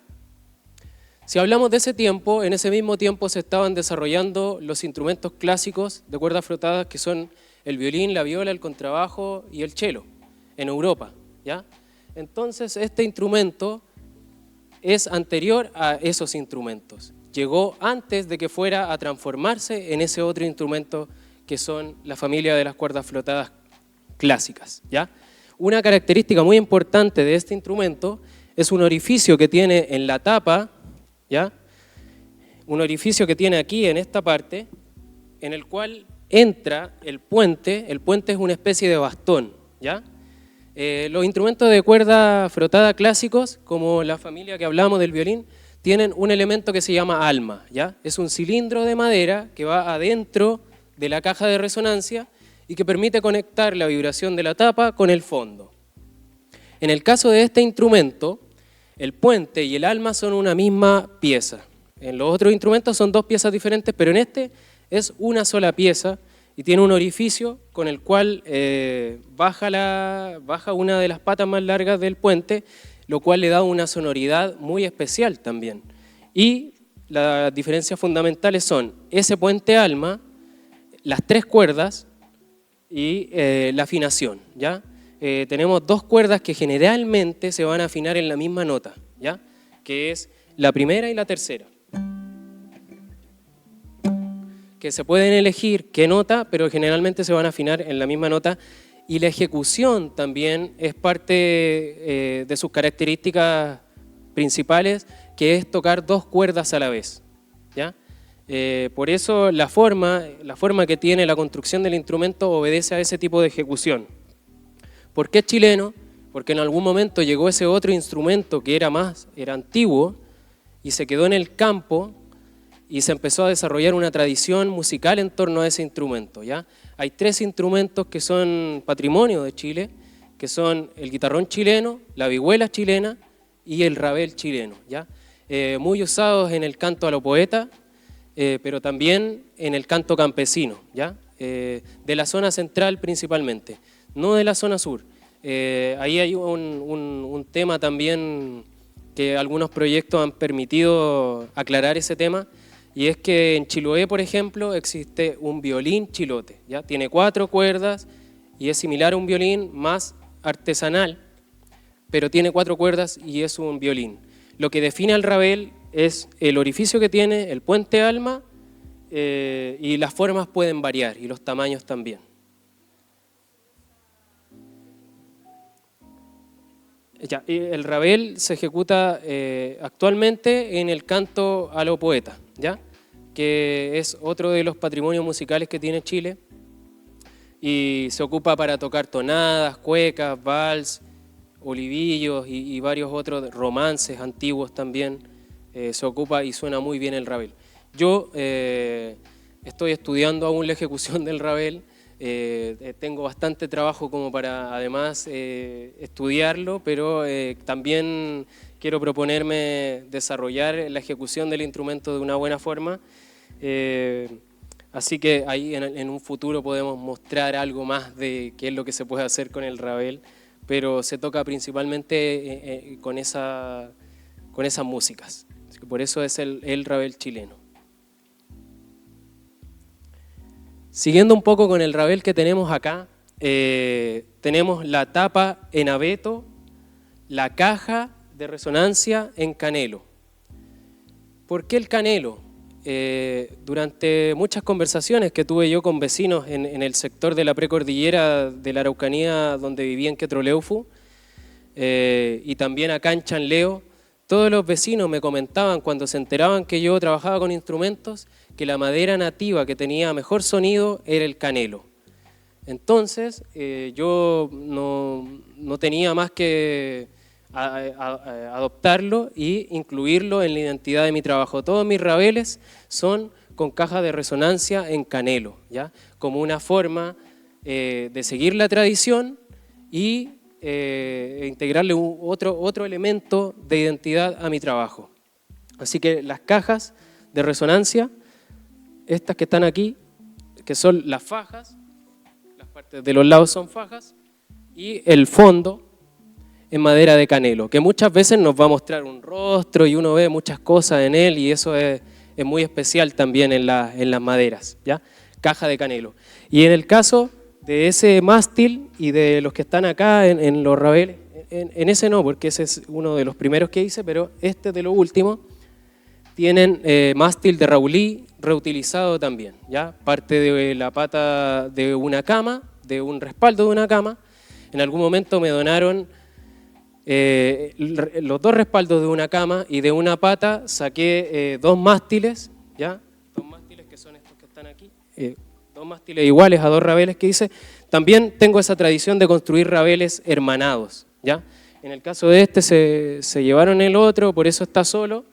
Si hablamos de ese tiempo, en ese mismo tiempo se estaban desarrollando los instrumentos clásicos de cuerdas frotadas que son el violín, la viola, el contrabajo y el cello en Europa, ¿ya? Entonces, este instrumento es anterior a esos instrumentos. Llegó antes de que fuera a transformarse en ese otro instrumento que son la familia de las cuerdas flotadas clásicas, ¿ya? Una característica muy importante de este instrumento es un orificio que tiene en la tapa, ¿ya? Un orificio que tiene aquí en esta parte, en el cual entra el puente es una especie de bastón, ¿ya? Los instrumentos de cuerda frotada clásicos, como la familia que hablamos del violín, tienen un elemento que se llama alma, ¿ya? Es un cilindro de madera que va adentro de la caja de resonancia y que permite conectar la vibración de la tapa con el fondo. En el caso de este instrumento, el puente y el alma son una misma pieza. En los otros instrumentos son dos piezas diferentes, pero en este es una sola pieza y tiene un orificio con el cual baja una de las patas más largas del puente, lo cual le da una sonoridad muy especial también. Y las diferencias fundamentales son ese puente alma, las tres cuerdas y la afinación, ¿ya? Tenemos dos cuerdas que generalmente se van a afinar en la misma nota, ¿ya? Que es la primera y la tercera. Que se pueden elegir qué nota, pero generalmente se van a afinar en la misma nota. Y la ejecución también es parte de sus características principales, que es tocar dos cuerdas a la vez, ¿ya? Por eso la forma que tiene la construcción del instrumento obedece a ese tipo de ejecución. ¿Por qué es chileno? Porque en algún momento llegó ese otro instrumento que era antiguo y se quedó en el campo y se empezó a desarrollar una tradición musical en torno a ese instrumento, ¿ya? Hay tres instrumentos que son patrimonio de Chile, que son el guitarrón chileno, la vihuela chilena y el rabel chileno, ¿ya? Muy usados en el canto a lo poeta, pero también en el canto campesino, ¿ya? De la zona central principalmente, no de la zona sur. Ahí hay un tema también que algunos proyectos han permitido aclarar ese tema, y es que en Chiloé, por ejemplo, existe un violín chilote, ¿ya? Tiene 4 cuerdas y es similar a un violín más artesanal, pero tiene 4 cuerdas y es un violín. Lo que define al rabel es el orificio que tiene, el puente alma, y las formas pueden variar y los tamaños también. Ya, el rabel se ejecuta actualmente en el canto a lo poeta, ¿ya? Que es otro de los patrimonios musicales que tiene Chile y se ocupa para tocar tonadas, cuecas, vals, olivillos y varios otros romances antiguos también. Se ocupa y suena muy bien el rabel. Yo estoy estudiando aún la ejecución del rabel. Tengo bastante trabajo como para además estudiarlo, pero también quiero proponerme desarrollar la ejecución del instrumento de una buena forma, así que ahí en un futuro podemos mostrar algo más de qué es lo que se puede hacer con el rabel, pero se toca principalmente con esas músicas, así que por eso es el rabel chileno. Siguiendo un poco con el rabel que tenemos acá, tenemos la tapa en abeto, la caja de resonancia en canelo. ¿Por qué el canelo? Durante muchas conversaciones que tuve yo con vecinos en el sector de la precordillera de la Araucanía donde vivía en Quetroleufu, y también acá en Chanleo, todos los vecinos me comentaban cuando se enteraban que yo trabajaba con instrumentos que la madera nativa que tenía mejor sonido era el canelo. Entonces yo no tenía más que adoptarlo e incluirlo en la identidad de mi trabajo. Todos mis rabeles son con caja de resonancia en canelo, ¿ya? Como una forma de seguir la tradición y integrarle otro elemento de identidad a mi trabajo. Así que las cajas de resonancia, estas que están aquí, que son las fajas, las partes de los lados son fajas, y el fondo en madera de canelo, que muchas veces nos va a mostrar un rostro y uno ve muchas cosas en él, y eso es muy especial también en las maderas, ¿ya? Caja de canelo. Y en el caso de ese mástil y de los que están acá en los rabeles, en ese no, porque ese es uno de los primeros que hice, pero este de lo último, tienen mástil de Raulí reutilizado también, ¿ya? Parte de la pata de una cama, de un respaldo de una cama. En algún momento me donaron los dos respaldos de una cama y de una pata saqué dos mástiles, ¿ya? Dos mástiles que son estos que están aquí, dos mástiles iguales a dos rabeles que hice. También tengo esa tradición de construir rabeles hermanados, ¿ya? En el caso de este se llevaron el otro, por eso está solo.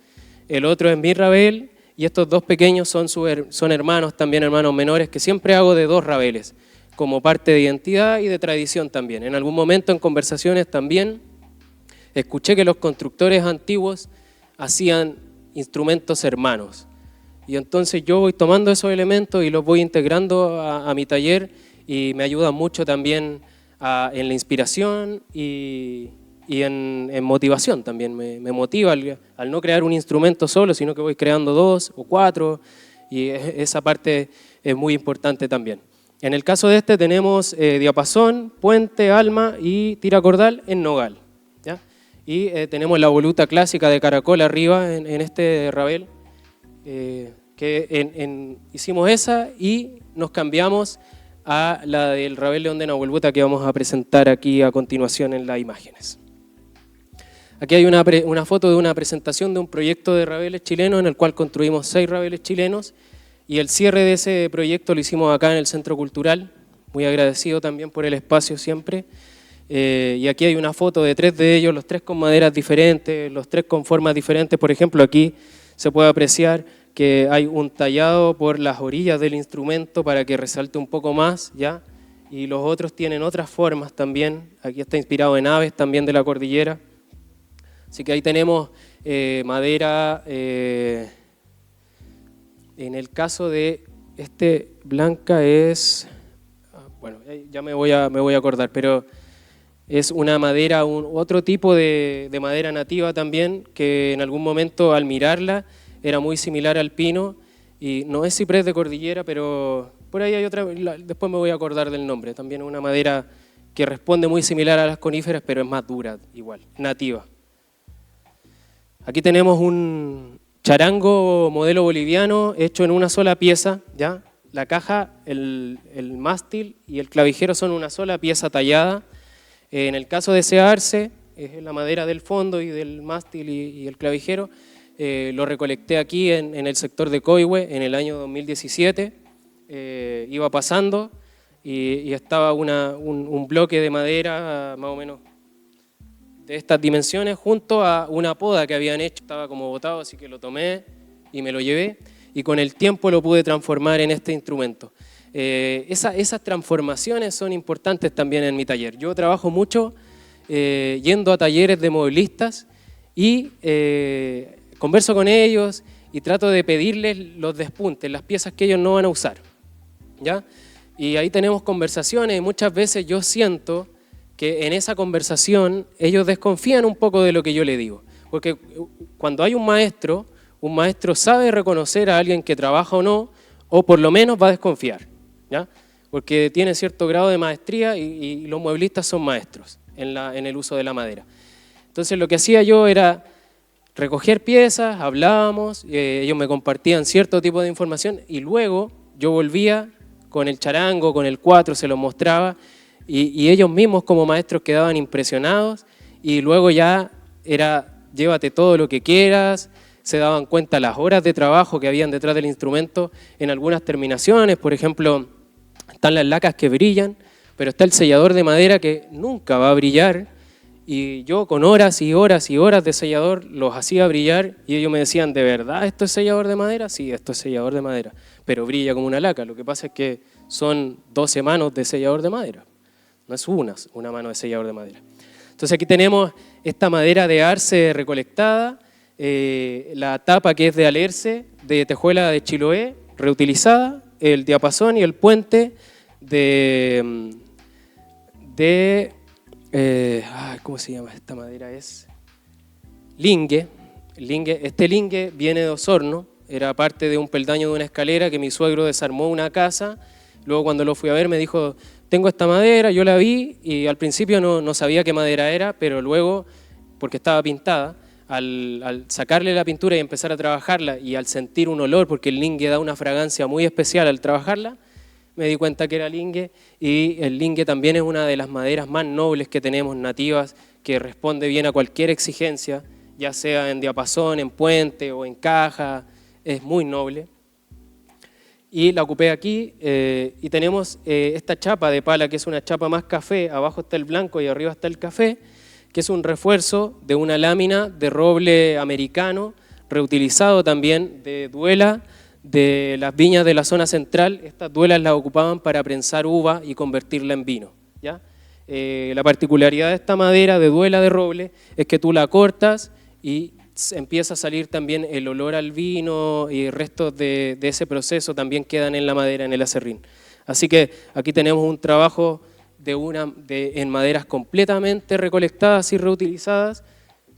El otro es mi rabel y estos dos pequeños son hermanos, también hermanos menores, que siempre hago de dos rabeles, como parte de identidad y de tradición también. En algún momento en conversaciones también escuché que los constructores antiguos hacían instrumentos hermanos. Y entonces yo voy tomando esos elementos y los voy integrando a mi taller y me ayudan mucho también en la inspiración y en motivación también. Me motiva al no crear un instrumento solo, sino que voy creando 2 o 4 y esa parte es muy importante también. En el caso de este tenemos diapasón, puente, alma y tiracordal en nogal, ¿ya? Y tenemos la voluta clásica de caracol arriba en este rabel, hicimos esa y nos cambiamos a la del rabel león de Nahuelbuta que vamos a presentar aquí a continuación en las imágenes. Aquí hay una foto de una presentación de un proyecto de rabeles chilenos en el cual construimos 6 rabeles chilenos y el cierre de ese proyecto lo hicimos acá en el Centro Cultural, muy agradecido también por el espacio siempre. Y aquí hay una foto de 3 de ellos, los 3 con maderas diferentes, los 3 con formas diferentes. Por ejemplo, aquí se puede apreciar que hay un tallado por las orillas del instrumento para que resalte un poco más, ¿ya? Y los otros tienen otras formas también. Aquí está inspirado en aves también de la cordillera. Así que ahí tenemos madera, en el caso de este blanca es, bueno, ya me voy a acordar, pero es una madera, otro tipo de madera nativa también, que en algún momento al mirarla era muy similar al pino, y no es ciprés de cordillera, pero por ahí hay otra, después me voy a acordar del nombre, también una madera que responde muy similar a las coníferas, pero es más dura igual, nativa. Aquí tenemos un charango modelo boliviano hecho en una sola pieza, ¿ya? La caja, el mástil y el clavijero son una sola pieza tallada. En el caso de ese arce, es la madera del fondo y del mástil y el clavijero, lo recolecté aquí en el sector de Coihue en el año 2017. Iba pasando y estaba un bloque de madera más o menos de estas dimensiones junto a una poda que habían hecho, estaba como botado, así que lo tomé y me lo llevé y con el tiempo lo pude transformar en este instrumento. Esas transformaciones son importantes también en mi taller. Yo trabajo mucho yendo a talleres de mueblistas y converso con ellos y trato de pedirles los despuntes, las piezas que ellos no van a usar, ¿ya? Y ahí tenemos conversaciones y muchas veces yo siento que en esa conversación ellos desconfían un poco de lo que yo le digo. Porque cuando hay un maestro sabe reconocer a alguien que trabaja o no, o por lo menos va a desconfiar, ¿ya? Porque tiene cierto grado de maestría y los mueblistas son maestros en el uso de la madera. Entonces lo que hacía yo era recoger piezas, hablábamos, ellos me compartían cierto tipo de información y luego yo volvía con el charango, con el 4, se los mostraba y ellos mismos como maestros quedaban impresionados y luego ya era llévate todo lo que quieras, se daban cuenta las horas de trabajo que habían detrás del instrumento en algunas terminaciones, por ejemplo, están las lacas que brillan, pero está el sellador de madera que nunca va a brillar y yo con horas y horas y horas de sellador los hacía brillar y ellos me decían, ¿de verdad esto es sellador de madera? Sí, esto es sellador de madera, pero brilla como una laca, lo que pasa es que son 12 manos de sellador de madera, no es una mano de sellador de madera. Entonces aquí tenemos esta madera de arce recolectada, la tapa que es de alerce, de tejuela de Chiloé, reutilizada, el diapasón y el puente ¿cómo se llama esta madera? Es lingue. Este lingue viene de Osorno, era parte de un peldaño de una escalera que mi suegro desarmó una casa, luego cuando lo fui a ver me dijo, tengo esta madera, yo la vi y al principio no sabía qué madera era, pero luego, porque estaba pintada, al sacarle la pintura y empezar a trabajarla y al sentir un olor, porque el lingue da una fragancia muy especial al trabajarla, me di cuenta que era lingue, y el lingue también es una de las maderas más nobles que tenemos, nativas, que responde bien a cualquier exigencia, ya sea en diapasón, en puente o en caja, es muy noble. Y la ocupé aquí, y tenemos esta chapa de pala, que es una chapa más café, abajo está el blanco y arriba está el café, que es un refuerzo de una lámina de roble americano, reutilizado también de duela de las viñas de la zona central. Estas duelas las ocupaban para prensar uva y convertirla en vino, ¿ya? La particularidad de esta madera de duela de roble es que tú la cortas y empieza a salir también el olor al vino, y restos de ese proceso también quedan en la madera, en el acerrín. Así que aquí tenemos un trabajo en maderas completamente recolectadas y reutilizadas,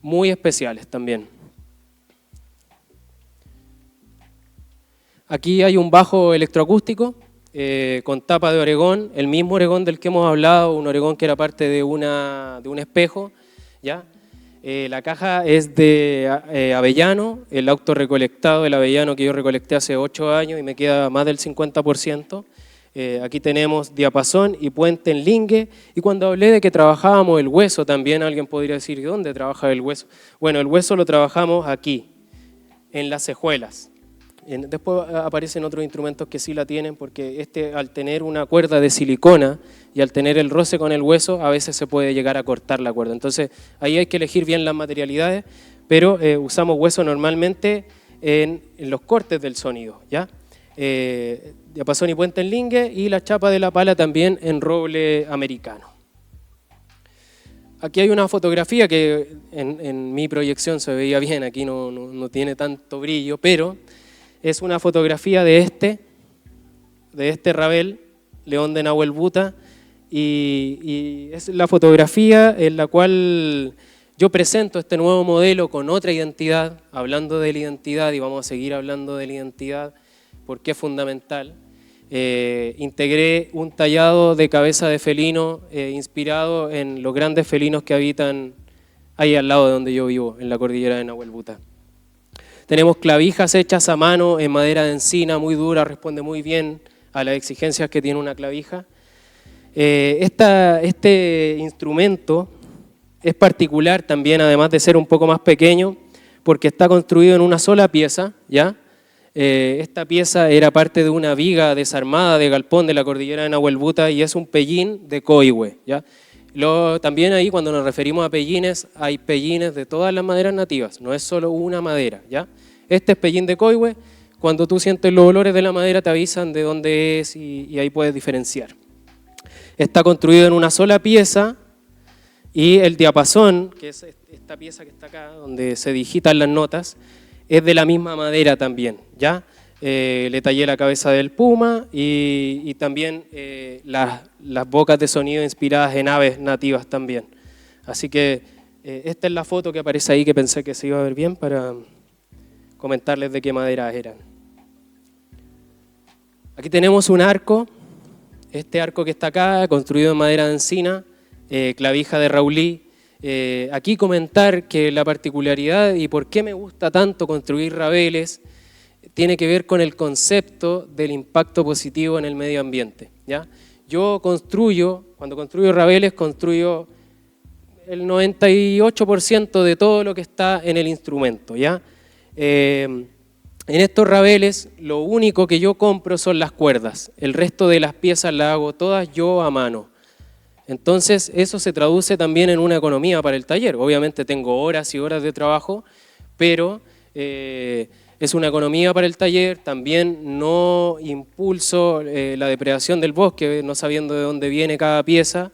muy especiales también. Aquí hay un bajo electroacústico con tapa de oregón, el mismo oregón del que hemos hablado, un oregón que era parte de un espejo, ¿ya? La caja es de avellano, el auto recolectado, el avellano que yo recolecté hace 8 años y me queda más del 50%. Aquí tenemos diapasón y puente en lingue, y cuando hablé de que trabajábamos el hueso también, alguien podría decir, ¿y dónde trabaja el hueso? Bueno, el hueso lo trabajamos aquí, en las cejuelas. Después aparecen otros instrumentos que sí la tienen, porque al tener una cuerda de silicona y al tener el roce con el hueso, a veces se puede llegar a cortar la cuerda. Entonces ahí hay que elegir bien las materialidades, pero usamos hueso normalmente en los cortes del sonido, ¿ya? Diapasón y puente en lingue, y la chapa de la pala también en roble americano. Aquí hay una fotografía que en mi proyección se veía bien, aquí no tiene tanto brillo, pero es una fotografía de este Ravel, León de Nahuel Buta, y es la fotografía en la cual yo presento este nuevo modelo con otra identidad, hablando de la identidad, y vamos a seguir hablando de la identidad porque es fundamental. Integré un tallado de cabeza de felino inspirado en los grandes felinos que habitan ahí al lado de donde yo vivo, en la cordillera de Nahuel Buta. Tenemos clavijas hechas a mano en madera de encina, muy dura, responde muy bien a las exigencias que tiene una clavija. Este instrumento es particular también, además de ser un poco más pequeño, porque está construido en una sola pieza, ¿ya? Esta pieza era parte de una viga desarmada de galpón de la cordillera de Nahuel Buta, y es un pellín de coihue, ¿ya? También ahí, cuando nos referimos a pellines, hay pellines de todas las maderas nativas, no es solo una madera, ¿ya? Este es pellín de coihue. Cuando tú sientes los olores de la madera te avisan de dónde es, y ahí puedes diferenciar. Está construido en una sola pieza, y el diapasón, que es esta pieza que está acá, donde se digitan las notas, es de la misma madera también, ¿ya? Le tallé la cabeza del puma y también las bocas de sonido inspiradas en aves nativas también. Así que esta es la foto que aparece ahí, que pensé que se iba a ver bien para comentarles de qué madera eran. Aquí tenemos un arco, este arco que está acá, construido en madera de encina, clavija de Raulí. Aquí comentar que la particularidad y por qué me gusta tanto construir rabeles tiene que ver con el concepto del impacto positivo en el medio ambiente, ¿ya? Yo cuando construyo rabeles, construyo el 98% de todo lo que está en el instrumento, ¿ya? En estos rabeles lo único que yo compro son las cuerdas, el resto de las piezas las hago todas yo a mano. Entonces eso se traduce también en una economía para el taller. Obviamente tengo horas y horas de trabajo, pero es una economía para el taller. También no impulso la depredación del bosque, no sabiendo de dónde viene cada pieza.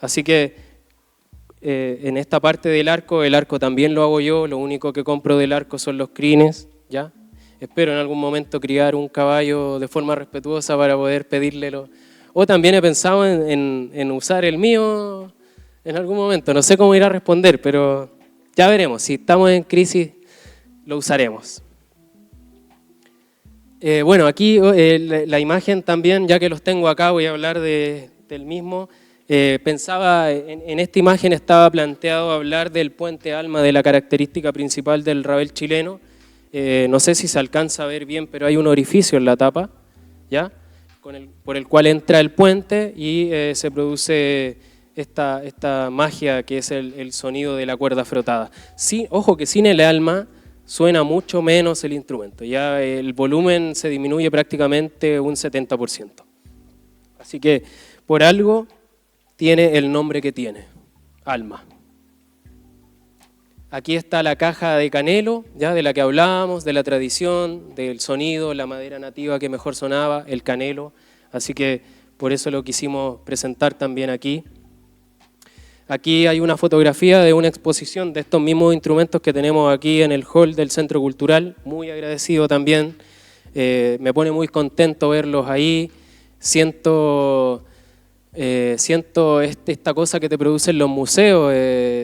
Así que en esta parte del arco, el arco también lo hago yo. Lo único que compro del arco son los crines, ¿ya? Espero en algún momento criar un caballo de forma respetuosa para poder pedírlelo. O también he pensado en usar el mío en algún momento. No sé cómo ir a responder, pero ya veremos. Si estamos en crisis, lo usaremos. Bueno, aquí la imagen también, ya que los tengo acá, voy a hablar del mismo. Pensaba, en esta imagen estaba planteado hablar del puente Alma, de la característica principal del Ravel chileno. No sé si se alcanza a ver bien, pero hay un orificio en la tapa, ¿ya? Por el cual entra el puente y se produce esta magia que es el sonido de la cuerda frotada. Sí, ojo que sin el alma suena mucho menos el instrumento, ya el volumen se disminuye prácticamente un 70%. Así que por algo tiene el nombre que tiene, Alma. Aquí está la caja de canelo, ya de la que hablábamos, de la tradición, del sonido, la madera nativa que mejor sonaba, el canelo. Así que por eso lo quisimos presentar también aquí. Aquí hay una fotografía de una exposición de estos mismos instrumentos que tenemos aquí en el hall del Centro Cultural. Muy agradecido también, me pone muy contento verlos ahí. Siento esta cosa que te producen los museos.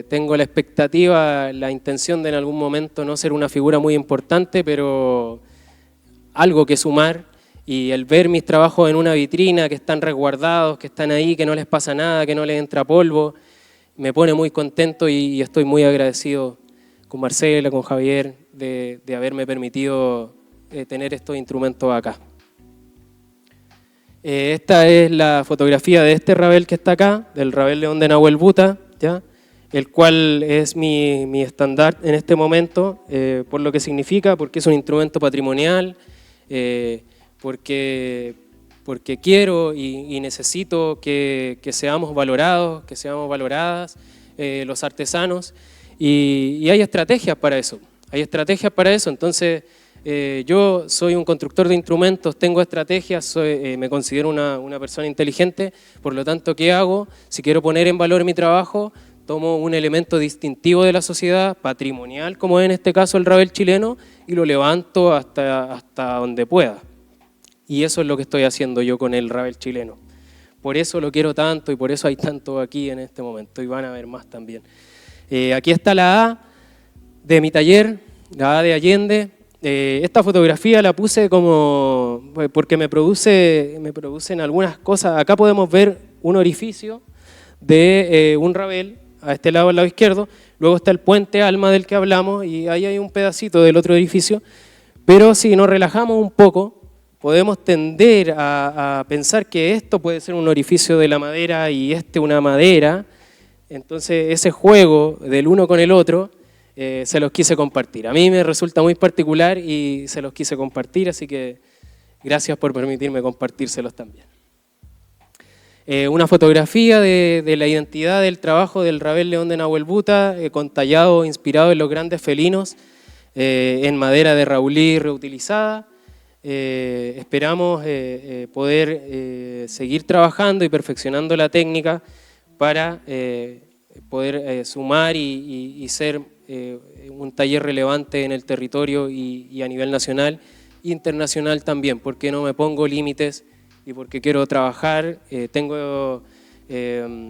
Tengo la expectativa, la intención de en algún momento no ser una figura muy importante, pero algo que sumar, y el ver mis trabajos en una vitrina, que están resguardados, que están ahí, que no les pasa nada, que no les entra polvo, me pone muy contento y estoy muy agradecido con Marcela, con Javier, de haberme permitido tener estos instrumentos acá. Esta es la fotografía de este Ravel que está acá, del Ravel León de Nahuel Buta, ¿ya? El cual es mi estandarte en este momento, por lo que significa, porque es un instrumento patrimonial, porque quiero y necesito que seamos valorados, que seamos valoradas los artesanos, y hay estrategias para eso, entonces yo soy un constructor de instrumentos, tengo estrategias, me considero una persona inteligente, por lo tanto, ¿qué hago? Si quiero poner en valor mi trabajo, tomo un elemento distintivo de la sociedad, patrimonial, como es en este caso el Ravel chileno, y lo levanto hasta donde pueda. Y eso es lo que estoy haciendo yo con el Ravel chileno. Por eso lo quiero tanto y por eso hay tanto aquí en este momento, y van a ver más también. Aquí está la A de mi taller, la A de Allende. Esta fotografía la puse como porque me producen algunas cosas. Acá podemos ver un orificio de un Ravel, a este lado, al lado izquierdo. Luego está el puente Alma del que hablamos y ahí hay un pedacito del otro edificio. Pero si nos relajamos un poco, podemos tender a pensar que esto puede ser un orificio de la madera y una madera. Entonces ese juego del uno con el otro se los quise compartir. A mí me resulta muy particular y se los quise compartir, así que gracias por permitirme compartírselos también. Una fotografía de la identidad del trabajo del Ravel León de Nahuel Buta, con tallado inspirado en los grandes felinos, en madera de raulí reutilizada. Esperamos poder seguir trabajando y perfeccionando la técnica para poder sumar y ser un taller relevante en el territorio y a nivel nacional, internacional también, porque no me pongo límites y porque quiero trabajar, tengo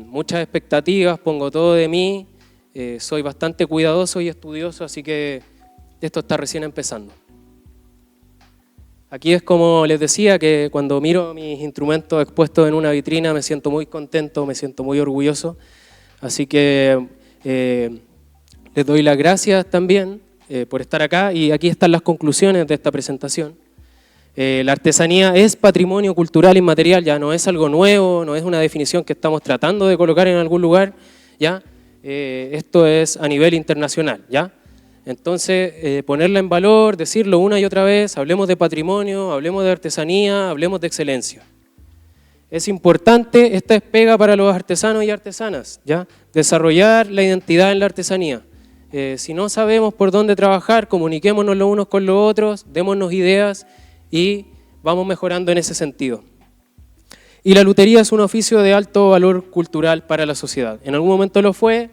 muchas expectativas, pongo todo de mí, soy bastante cuidadoso y estudioso, así que esto está recién empezando. Aquí es como les decía, que cuando miro mis instrumentos expuestos en una vitrina me siento muy contento, me siento muy orgulloso, así que les doy las gracias también por estar acá, y aquí están las conclusiones de esta presentación. La artesanía es patrimonio cultural inmaterial, ya no es algo nuevo, no es una definición que estamos tratando de colocar en algún lugar, ¿ya? Esto es a nivel internacional, ¿ya? Entonces, ponerla en valor, decirlo una y otra vez, hablemos de patrimonio, hablemos de artesanía, hablemos de excelencia. Es importante, esta es pega para los artesanos y artesanas, ¿ya? Desarrollar la identidad en la artesanía. Si no sabemos por dónde trabajar, comuniquémonos los unos con los otros, démonos ideas y vamos mejorando en ese sentido. Y la lutería es un oficio de alto valor cultural para la sociedad. En algún momento lo fue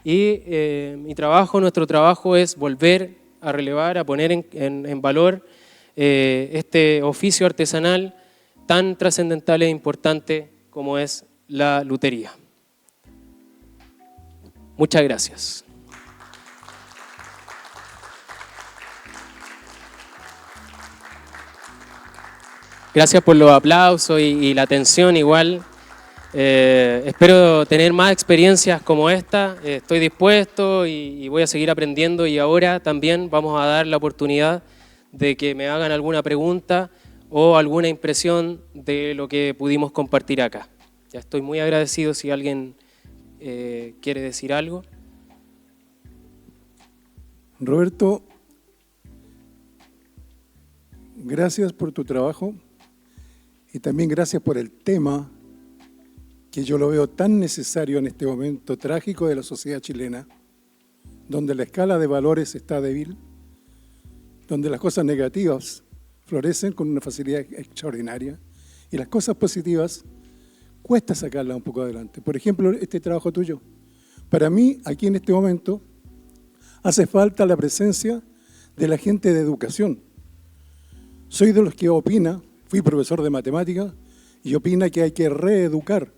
y nuestro trabajo es volver a relevar, a poner en valor este oficio artesanal tan trascendental e importante como es la lutería. Muchas gracias. Gracias por los aplausos y la atención igual. Espero tener más experiencias como esta. Estoy dispuesto y voy a seguir aprendiendo, y ahora también vamos a dar la oportunidad de que me hagan alguna pregunta o alguna impresión de lo que pudimos compartir acá. Ya estoy muy agradecido si alguien quiere decir algo. Roberto, gracias por tu trabajo y también gracias por el tema que yo lo veo tan necesario en este momento trágico de la sociedad chilena, donde la escala de valores está débil, donde las cosas negativas florecen con una facilidad extraordinaria y las cosas positivas cuesta sacarlas un poco adelante. Por ejemplo, este trabajo tuyo. Para mí, aquí en este momento, hace falta la presencia de la gente de educación. Soy de los que opina, fui profesor de matemáticas, y opina que hay que reeducar.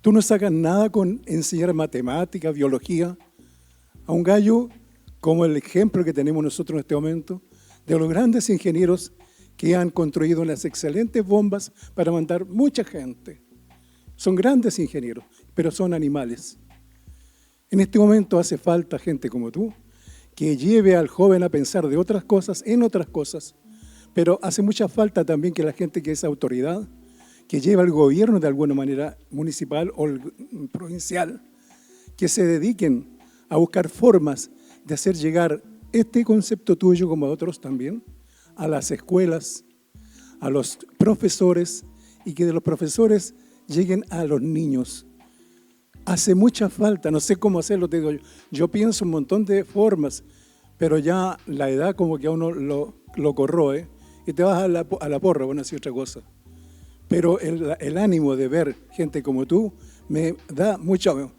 Tú no sacas nada con enseñar matemáticas, biología, a un gallo como el ejemplo que tenemos nosotros en este momento, de los grandes ingenieros que han construido unas excelentes bombas para mandar mucha gente. Son grandes ingenieros, pero son animales. En este momento hace falta gente como tú, que lleve al joven a pensar de otras cosas, en otras cosas, pero hace mucha falta también que la gente que es autoridad, que lleva al gobierno de alguna manera municipal o provincial, que se dediquen a buscar formas de hacer llegar este concepto tuyo, como otros también, a las escuelas, a los profesores, y que de los profesores lleguen a los niños. Hace mucha falta, no sé cómo hacerlo, te digo yo pienso un montón de formas, pero ya la edad como que a uno lo corroe y te vas a la porra, bueno, así otra cosa. Pero el ánimo de ver gente como tú me da mucho.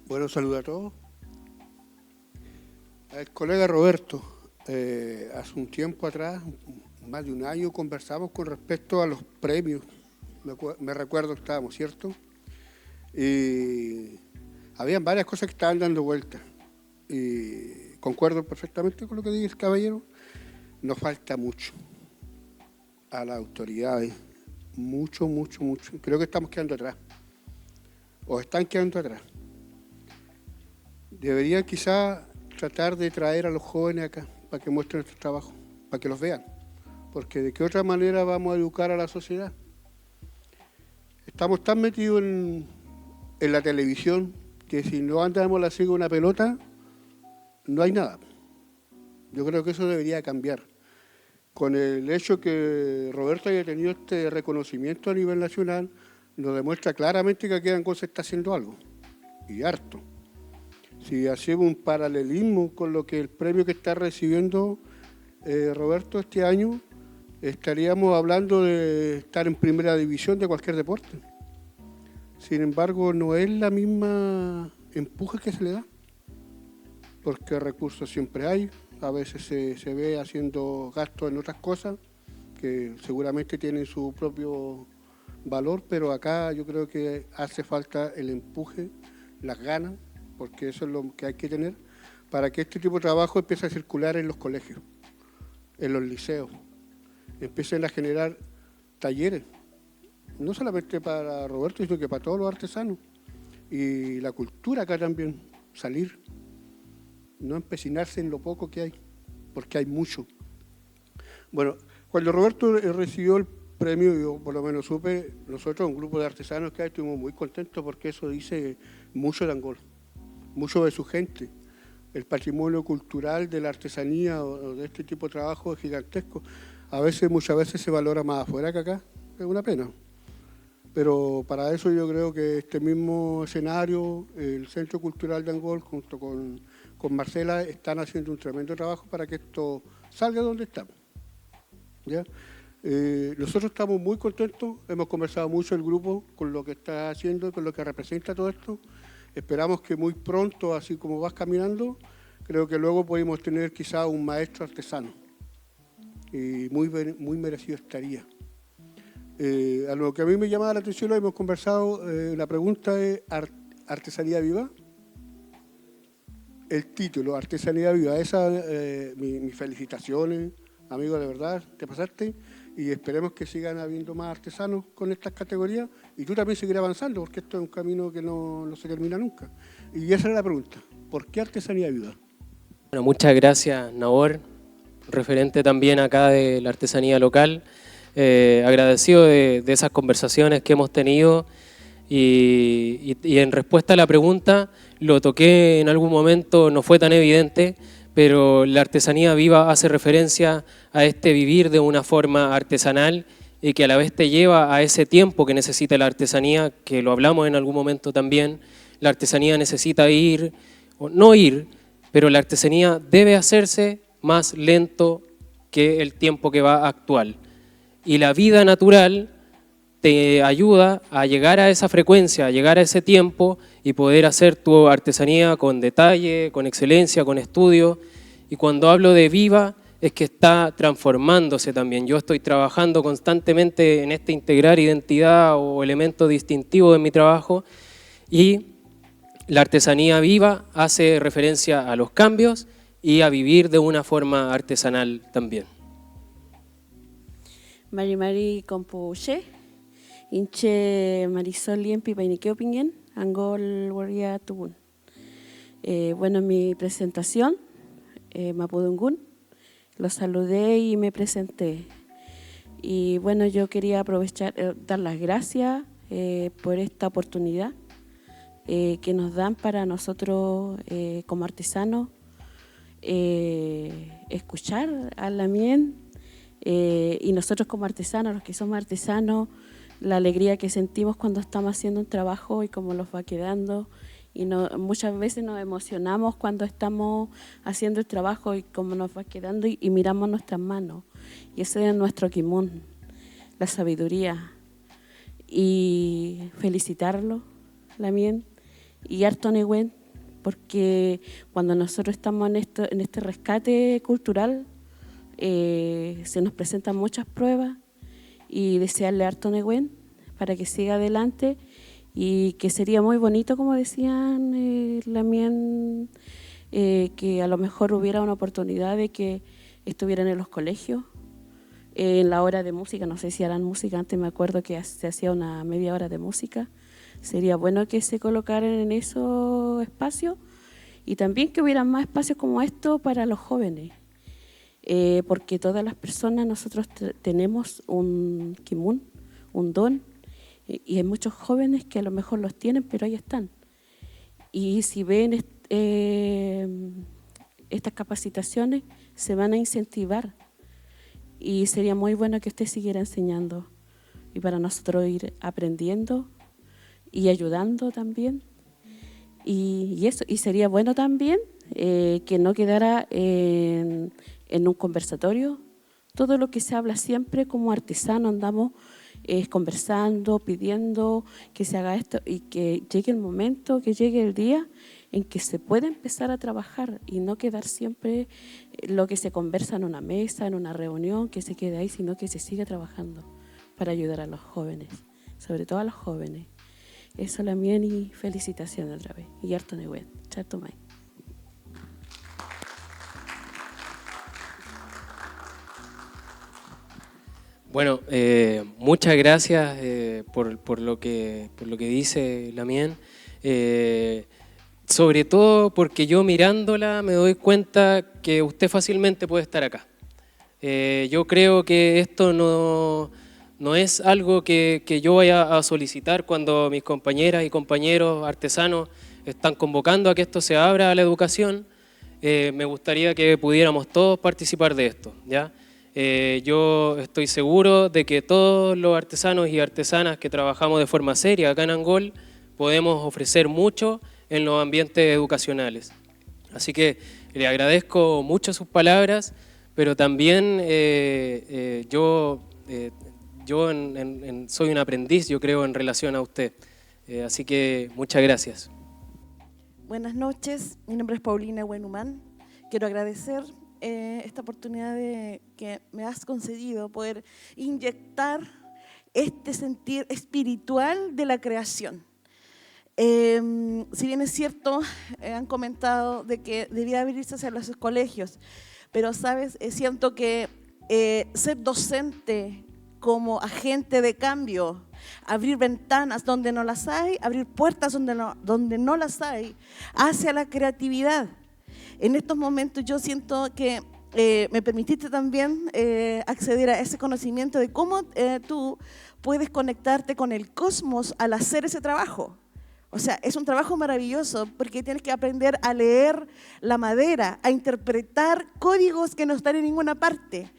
Bueno, saludos a todos. Al colega Roberto, hace un tiempo atrás, más de un año, conversamos con respecto a los premios. Me recuerdo que estábamos, ¿cierto? Y habían varias cosas que estaban dando vueltas. Y concuerdo perfectamente con lo que dice el caballero. Nos falta mucho a las autoridades. Mucho. Creo que estamos quedando atrás. O están quedando atrás. Deberían quizá tratar de traer a los jóvenes acá para que muestren nuestro trabajo, para que los vean. Porque de qué otra manera vamos a educar a la sociedad. Estamos tan metidos en la televisión que si no andamos la siga una pelota, no hay nada. Yo creo que eso debería cambiar. Con el hecho que Roberto haya tenido este reconocimiento a nivel nacional, nos demuestra claramente que aquí en Angol se está haciendo algo, y harto. Si hacemos un paralelismo con lo que el premio que está recibiendo Roberto este año, estaríamos hablando de estar en primera división de cualquier deporte. Sin embargo, no es la misma empuje que se le da, porque recursos siempre hay, a veces se ve haciendo gastos en otras cosas que seguramente tienen su propio valor, pero acá yo creo que hace falta el empuje, las ganas, porque eso es lo que hay que tener para que este tipo de trabajo empiece a circular en los colegios, en los liceos, empiecen a generar talleres, no solamente para Roberto, sino que para todos los artesanos. Y la cultura acá también, salir, no empecinarse en lo poco que hay, porque hay mucho. Bueno, cuando Roberto recibió el premio, yo por lo menos supe, nosotros, un grupo de artesanos que hay, estuvimos muy contentos porque eso dice mucho de Angol, mucho de su gente. El patrimonio cultural de la artesanía o de este tipo de trabajo es gigantesco. Muchas veces se valora más afuera que acá, es una pena. Pero para eso yo creo que este mismo escenario, el Centro Cultural de Angol, junto con Marcela, están haciendo un tremendo trabajo para que esto salga donde estamos. ¿Ya? Nosotros estamos muy contentos, hemos conversado mucho el grupo con lo que está haciendo, con lo que representa todo esto. Esperamos que muy pronto, así como vas caminando, creo que luego podemos tener quizá un maestro artesano. Y muy merecido estaría. A lo que a mí me llama la atención, lo hemos conversado, la pregunta es, ¿artesanía viva? el título Artesanía Viva. Esa, mis felicitaciones, amigo, de verdad, te pasaste. Y esperemos que sigan habiendo más artesanos con estas categorías y tú también seguirás avanzando, porque esto es un camino que no se termina nunca. Y esa era la pregunta, ¿por qué Artesanía Viva? Bueno, muchas gracias, Nahor, referente también acá de la artesanía local. Agradecido de esas conversaciones que hemos tenido y en respuesta a la pregunta, lo toqué en algún momento, no fue tan evidente, pero la artesanía viva hace referencia a este vivir de una forma artesanal y que a la vez te lleva a ese tiempo que necesita la artesanía, que lo hablamos en algún momento también. La artesanía necesita ir, o no ir, pero la artesanía debe hacerse más lento que el tiempo que va actual. Y la vida natural te ayuda a llegar a esa frecuencia, a llegar a ese tiempo y poder hacer tu artesanía con detalle, con excelencia, con estudio. Y cuando hablo de viva, es que está transformándose también. Yo estoy trabajando constantemente en este integrar identidad o elemento distintivo de mi trabajo y la artesanía viva hace referencia a los cambios y a vivir de una forma artesanal también. Mari Compuche, Inche Marisol Liempi Painiqueo Pinguen, Angol Waria Tubun. Bueno, mi presentación, Mapudungun, los saludé y me presenté. Y bueno, yo quería aprovechar, dar las gracias por esta oportunidad que nos dan para nosotros como artesanos escuchar a Lamien. Y nosotros como artesanos, los que somos artesanos, la alegría que sentimos cuando estamos haciendo un trabajo y cómo nos va quedando. Y muchas veces nos emocionamos cuando estamos haciendo el trabajo y cómo nos va quedando y miramos nuestras manos. Y ese es nuestro kimun, la sabiduría. Y felicitarlo, Lamien, y harto negüen, porque cuando nosotros estamos en este rescate cultural, se nos presentan muchas pruebas y desearle harto negüen para que siga adelante y que sería muy bonito, como decían Lamien, que a lo mejor hubiera una oportunidad de que estuvieran en los colegios, en la hora de música, no sé si harán música, antes me acuerdo que se hacía una media hora de música, sería bueno que se colocaran en esos espacios y también que hubiera más espacios como esto para los jóvenes. Porque todas las personas nosotros tenemos un kimun, un don, y hay muchos jóvenes que a lo mejor los tienen, pero ahí están. Y si ven estas capacitaciones, se van a incentivar. Y sería muy bueno que usted siguiera enseñando y para nosotros ir aprendiendo y ayudando también. Y eso, y sería bueno también que no quedara en un conversatorio. Todo lo que se habla siempre como artesano andamos conversando, pidiendo que se haga esto y que llegue el momento, que llegue el día en que se pueda empezar a trabajar y no quedar siempre lo que se conversa en una mesa, en una reunión, que se quede ahí, sino que se siga trabajando para ayudar a los jóvenes, sobre todo a los jóvenes. Eso la mía y felicitaciones otra vez. Y harto negüen. Chato mai. Bueno, muchas gracias por lo que dice Lamien. Sobre todo porque yo mirándola me doy cuenta que usted fácilmente puede estar acá. Yo creo que esto no es algo que yo vaya a solicitar cuando mis compañeras y compañeros artesanos están convocando a que esto se abra a la educación. Me gustaría que pudiéramos todos participar de esto, ¿ya? Yo estoy seguro de que todos los artesanos y artesanas que trabajamos de forma seria acá en Angol podemos ofrecer mucho en los ambientes educacionales. Así que le agradezco mucho sus palabras, pero también yo soy un aprendiz, yo creo, en relación a usted. Así que muchas gracias. Buenas noches, mi nombre es Paulina Buenhumán. Quiero agradecer esta oportunidad que me has concedido, poder inyectar este sentir espiritual de la creación. Si bien es cierto, han comentado de que debía abrirse hacia los colegios, pero, ¿sabes? Siento que ser docente como agente de cambio, abrir ventanas donde no las hay, abrir puertas donde no las hay, hacia la creatividad. En estos momentos yo siento que me permitiste también acceder a ese conocimiento de cómo tú puedes conectarte con el cosmos al hacer ese trabajo. O sea, es un trabajo maravilloso porque tienes que aprender a leer la madera, a interpretar códigos que no están en ninguna parte.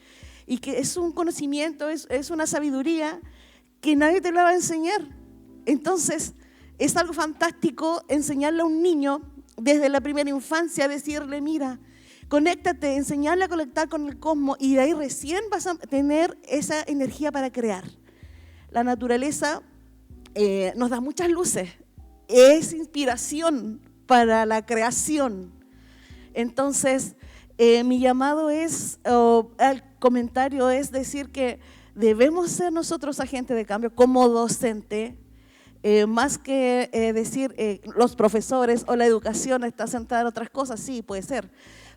Y que es un conocimiento, es una sabiduría que nadie te la va a enseñar. Entonces, es algo fantástico enseñarle a un niño desde la primera infancia, decirle, mira, conéctate, enseñarle a conectar con el cosmos y de ahí recién vas a tener esa energía para crear. La naturaleza nos da muchas luces. Es inspiración para la creación. Entonces, mi llamado es, el comentario es decir que debemos ser nosotros agentes de cambio como docente, más que decir los profesores o la educación está sentada en otras cosas, sí, puede ser.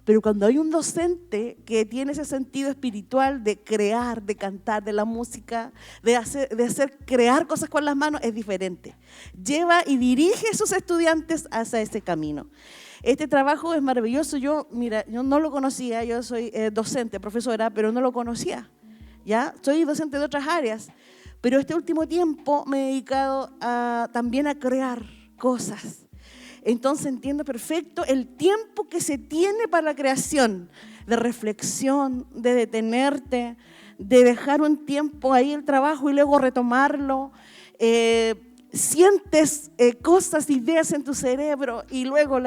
Pero cuando hay un docente que tiene ese sentido espiritual de crear, de cantar, de la música, de hacer crear cosas con las manos, es diferente. Lleva y dirige a sus estudiantes hacia ese camino. Este trabajo es maravilloso. Yo no lo conocía, yo soy docente, profesora, pero no lo conocía. ¿Ya? Soy docente de otras áreas, pero este último tiempo me he dedicado también a crear cosas. Entonces entiendo perfecto el tiempo que se tiene para la creación, de reflexión, de detenerte, de dejar un tiempo ahí el trabajo y luego retomarlo. Sientes cosas, ideas en tu cerebro y luego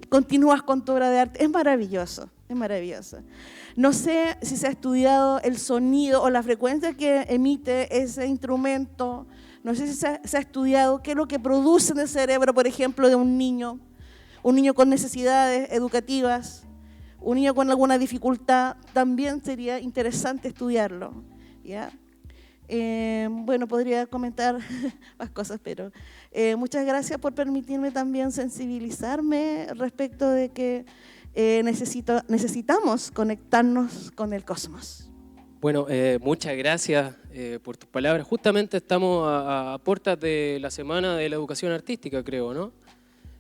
continúas con tu obra de arte. Es maravilloso, es maravilloso. No sé si se ha estudiado el sonido o la frecuencia que emite ese instrumento. No sé si se ha estudiado qué es lo que produce en el cerebro, por ejemplo, de un niño con necesidades educativas, un niño con alguna dificultad. También sería interesante estudiarlo, ¿ya? Bueno, podría comentar más cosas, pero muchas gracias por permitirme también sensibilizarme respecto de que necesitamos conectarnos con el cosmos. Bueno, muchas gracias por tus palabras. Justamente estamos a puertas de la Semana de la Educación Artística, creo, ¿no?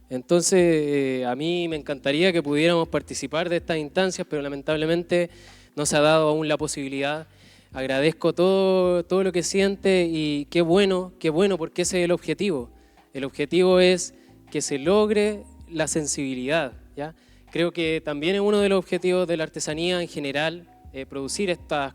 Entonces, a mí me encantaría que pudiéramos participar de estas instancias, pero lamentablemente no se ha dado aún la posibilidad. Agradezco todo lo que siente y qué bueno, porque ese es el objetivo. El objetivo es que se logre la sensibilidad, ¿ya? Creo que también es uno de los objetivos de la artesanía en general, producir estas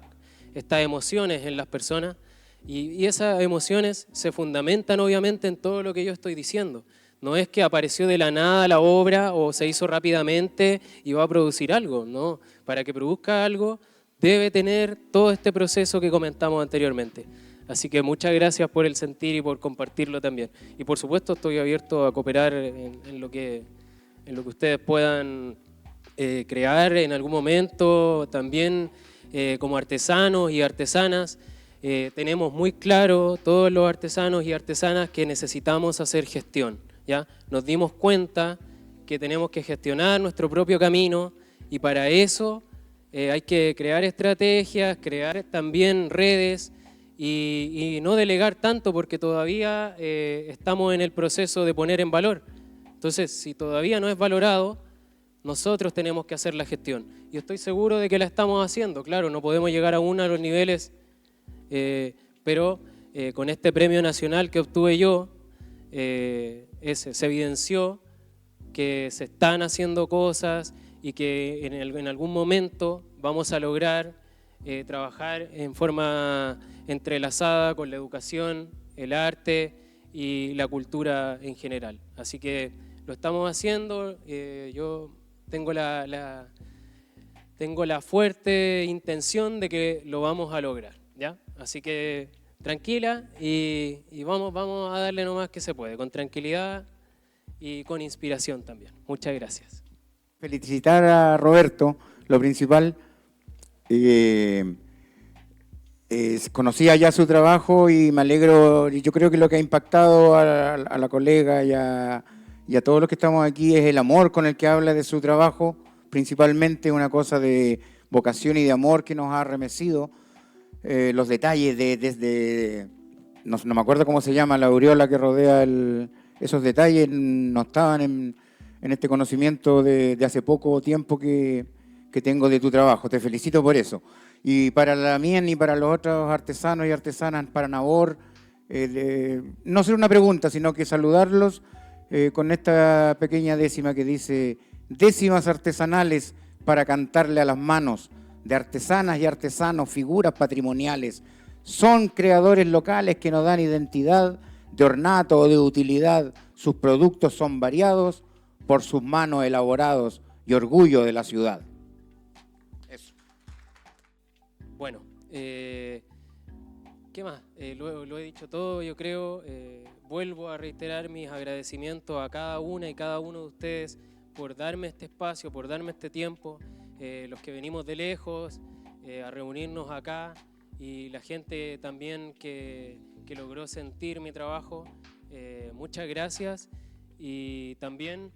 emociones en las personas y esas emociones se fundamentan obviamente en todo lo que yo estoy diciendo. No es que apareció de la nada la obra o se hizo rápidamente y va a producir algo, no. Para que produzca algo debe tener todo este proceso que comentamos anteriormente. Así que muchas gracias por el sentir y por compartirlo también. Y por supuesto estoy abierto a cooperar en lo que ustedes puedan crear en algún momento. También como artesanos y artesanas tenemos muy claro todos los artesanos y artesanas que necesitamos hacer gestión, ¿ya? Nos dimos cuenta que tenemos que gestionar nuestro propio camino y para eso hay que crear estrategias, crear también redes y no delegar tanto porque todavía estamos en el proceso de poner en valor. Entonces, si todavía no es valorado, nosotros tenemos que hacer la gestión. Y estoy seguro de que la estamos haciendo. Claro, no podemos llegar aún a los niveles, pero con este premio nacional que obtuve yo, se evidenció que se están haciendo cosas y que en algún momento vamos a lograr trabajar en forma entrelazada con la educación, el arte y la cultura en general. Así que lo estamos haciendo. Yo tengo la fuerte intención de que lo vamos a lograr, ¿ya? Así que tranquila y vamos a darle nomás que se puede, con tranquilidad y con inspiración también. Muchas gracias. Felicitar a Roberto, lo principal, Conocía ya su trabajo y me alegro, y yo creo que lo que ha impactado a la colega y a todos los que estamos aquí es el amor con el que habla de su trabajo, principalmente una cosa de vocación y de amor que nos ha arremecido. Los detalles desde, no me acuerdo cómo se llama, la aureola que rodea esos detalles no estaban en este conocimiento de hace poco tiempo que tengo de tu trabajo. Te felicito por eso. Y para la MIEN y para los otros artesanos y artesanas, para Nabor, no ser una pregunta, sino que saludarlos con esta pequeña décima que dice: décimas artesanales para cantarle a las manos de artesanas y artesanos, figuras patrimoniales. Son creadores locales que nos dan identidad de ornato o de utilidad. Sus productos son variados por sus manos elaborados y orgullo de la ciudad. Eso. Bueno, ¿qué más? Lo he dicho todo, yo creo. Vuelvo a reiterar mis agradecimientos a cada una y cada uno de ustedes por darme este espacio, por darme este tiempo. Los que venimos de lejos, a reunirnos acá, y la gente también que logró sentir mi trabajo. Muchas gracias, y también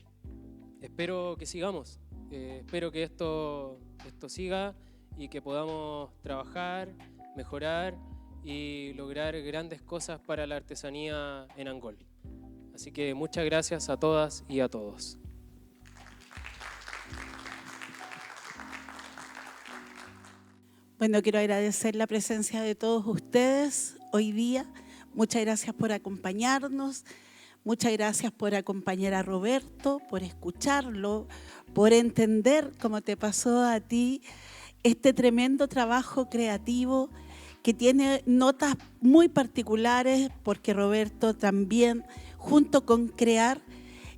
espero que sigamos. Espero que esto siga y que podamos trabajar, mejorar y lograr grandes cosas para la artesanía en Angol. Así que muchas gracias a todas y a todos. Bueno, quiero agradecer la presencia de todos ustedes hoy día. Muchas gracias por acompañarnos. Muchas gracias por acompañar a Roberto, por escucharlo, por entender, como te pasó a ti, este tremendo trabajo creativo que tiene notas muy particulares, porque Roberto también, junto con Crear,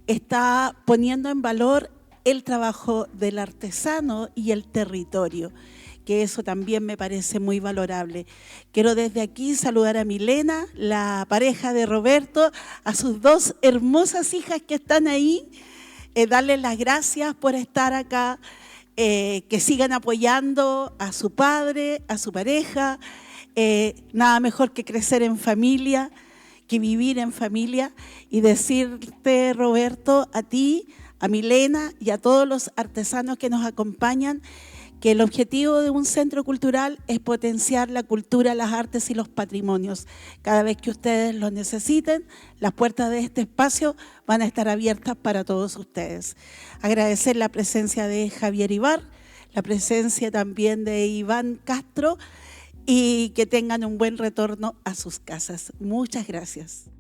está poniendo en valor el trabajo del artesano y el territorio, que eso también me parece muy valorable. Quiero desde aquí saludar a Milena, la pareja de Roberto, a sus dos hermosas hijas que están ahí, darles las gracias por estar acá, que sigan apoyando a su padre, a su pareja. Nada mejor que crecer en familia, que vivir en familia, y decirte, Roberto, a ti, a Milena y a todos los artesanos que nos acompañan, que el objetivo de un centro cultural es potenciar la cultura, las artes y los patrimonios. Cada vez que ustedes lo necesiten, las puertas de este espacio van a estar abiertas para todos ustedes. Agradecer la presencia de Javier Ibar, la presencia también de Iván Castro, y que tengan un buen retorno a sus casas. Muchas gracias.